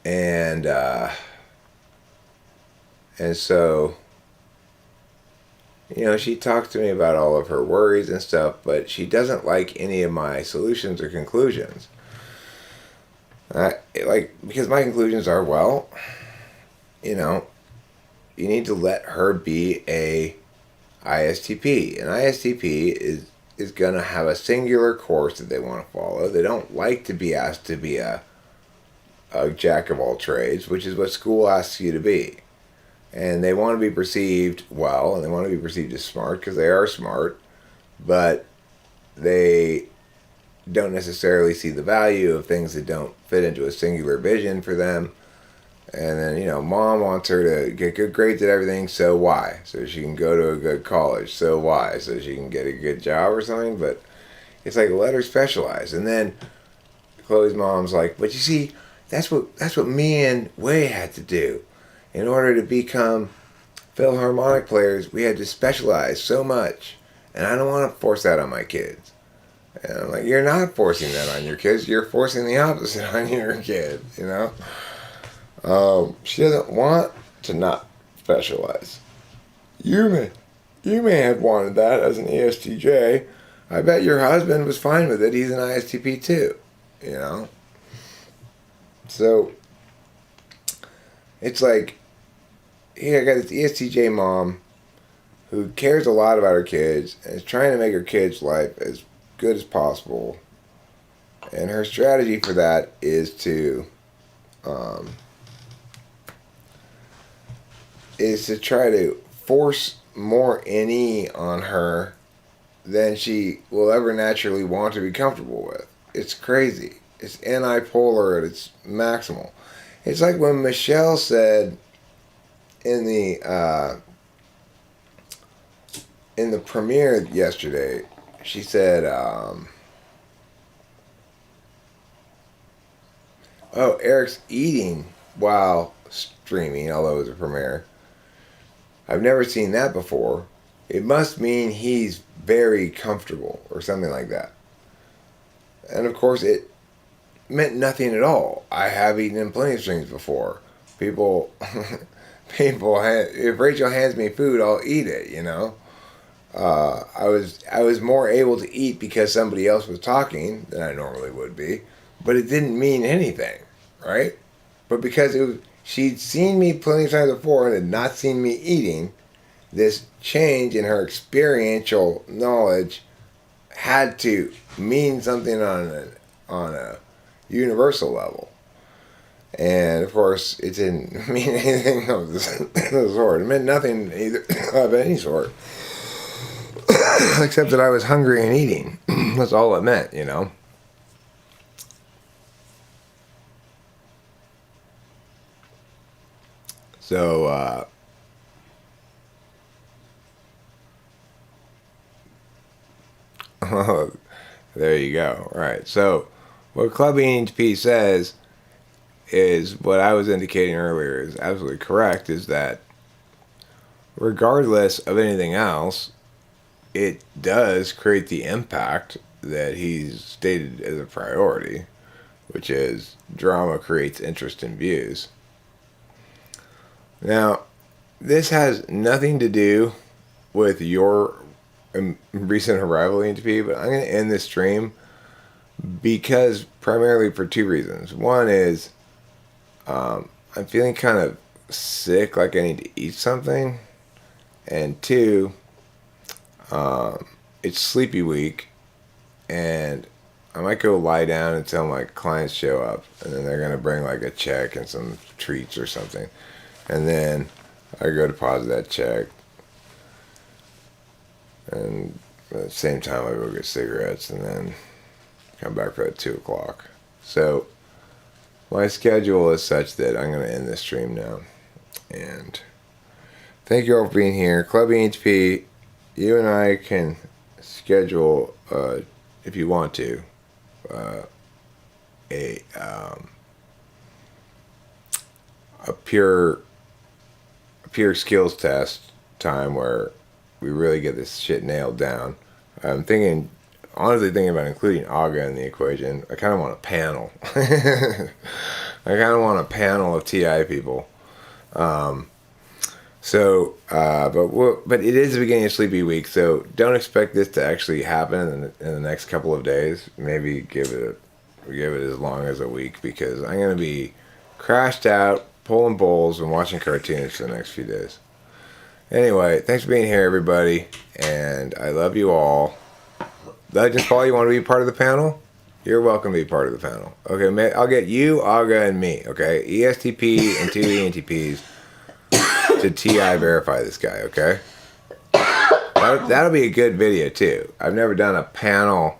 And so, you know, she talks to me about all of her worries and stuff, but she doesn't like any of my solutions or conclusions. Because my conclusions are, well, you know, you need to let her be a ISTP. An ISTP is going to have a singular course that they want to follow. They don't like to be asked to be a jack of all trades, which is what school asks you to be. And they want to be perceived well, and they want to be perceived as smart because they are smart, but they don't necessarily see the value of things that don't fit into a singular vision for them. And then, you know, mom wants her to get good grades at everything, so why? So she can go to a good college, so why? So she can get a good job or something. But it's like, let her specialize. And then Chloe's mom's like, but you see, that's what me and Wei had to do. In order to become Philharmonic players, we had to specialize so much. And I don't want to force that on my kids. And I'm like, you're not forcing that on your kids. You're forcing the opposite on your kid, you know? She doesn't want to not specialize. You may have wanted that as an ESTJ. I bet your husband was fine with it. He's an ISTP too, you know? So, it's like, here I got this ESTJ mom who cares a lot about her kids and is trying to make her kids' life as good as possible. And her strategy for that is to try to force more NE on her than she will ever naturally want to be comfortable with. It's crazy. It's anti-polar at its maximal. It's like when Michelle said in the premiere yesterday, she said, oh, Eric's eating while streaming, although it was a premiere. I've never seen that before. It must mean he's very comfortable or something like that. And of course, it meant nothing at all. I have eaten in plenty of streams before. People, if Rachel hands me food, I'll eat it, you know. I was more able to eat because somebody else was talking than I normally would be, but it didn't mean anything, right? But because she'd seen me plenty of times before and had not seen me eating, this change in her experiential knowledge had to mean something on a universal level. And of course, it didn't mean anything of the sort. It meant nothing either of any sort. Except that I was hungry and eating. That's all it meant, you know. So, there you go. Right. So, what Club ENTP says is what I was indicating earlier is absolutely correct, is that regardless of anything else, it does create the impact that he's stated as a priority, which is drama creates interest in views. Now, this has nothing to do with your recent arrival ENTP, but I'm going to end this stream because primarily for two reasons. One is I'm feeling kind of sick, like I need to eat something. And two, it's sleepy week, and I might go lie down until my clients show up, and then they're going to bring like a check and some treats or something. And then I go deposit that check, and at the same time I go get cigarettes, and then come back for that 2 o'clock. So my schedule is such that I'm going to end this stream now. And Thank you all for being here. Club ENTP, you and I can schedule, if you want to, a pure skills test time where we really get this shit nailed down. I'm honestly thinking about including Aga in the equation. I kind of want a panel. I kind of want a panel of TI people. But it is the beginning of Sleepy Week, so don't expect this to actually happen in the next couple of days. Maybe give it as long as a week, because I'm going to be crashed out, pulling bowls, and watching cartoons for the next few days. Anyway, thanks for being here, everybody, and I love you all. Legends Paul, you want to be part of the panel? You're welcome to be part of the panel. Okay, I'll get you, Aga, and me, okay? ESTP and 2 ENTPs to TI verify this guy, okay? That'll be a good video, too. I've never done a panel.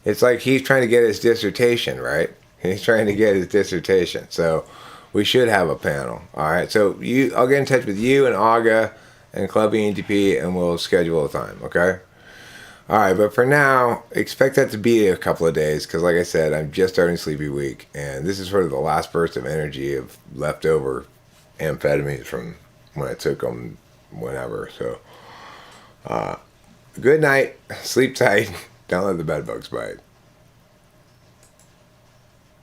It's like he's trying to get his dissertation, right? He's trying to get his dissertation, so we should have a panel, all right? So I'll get in touch with you and Aga and Club ENTP, and we'll schedule a time, okay? All right, but for now, expect that to be a couple of days, because like I said, I'm just starting Sleepy Week, and this is sort of the last burst of energy of leftover amphetamines from when I took them whenever. So, good night, sleep tight, don't let the bed bugs bite.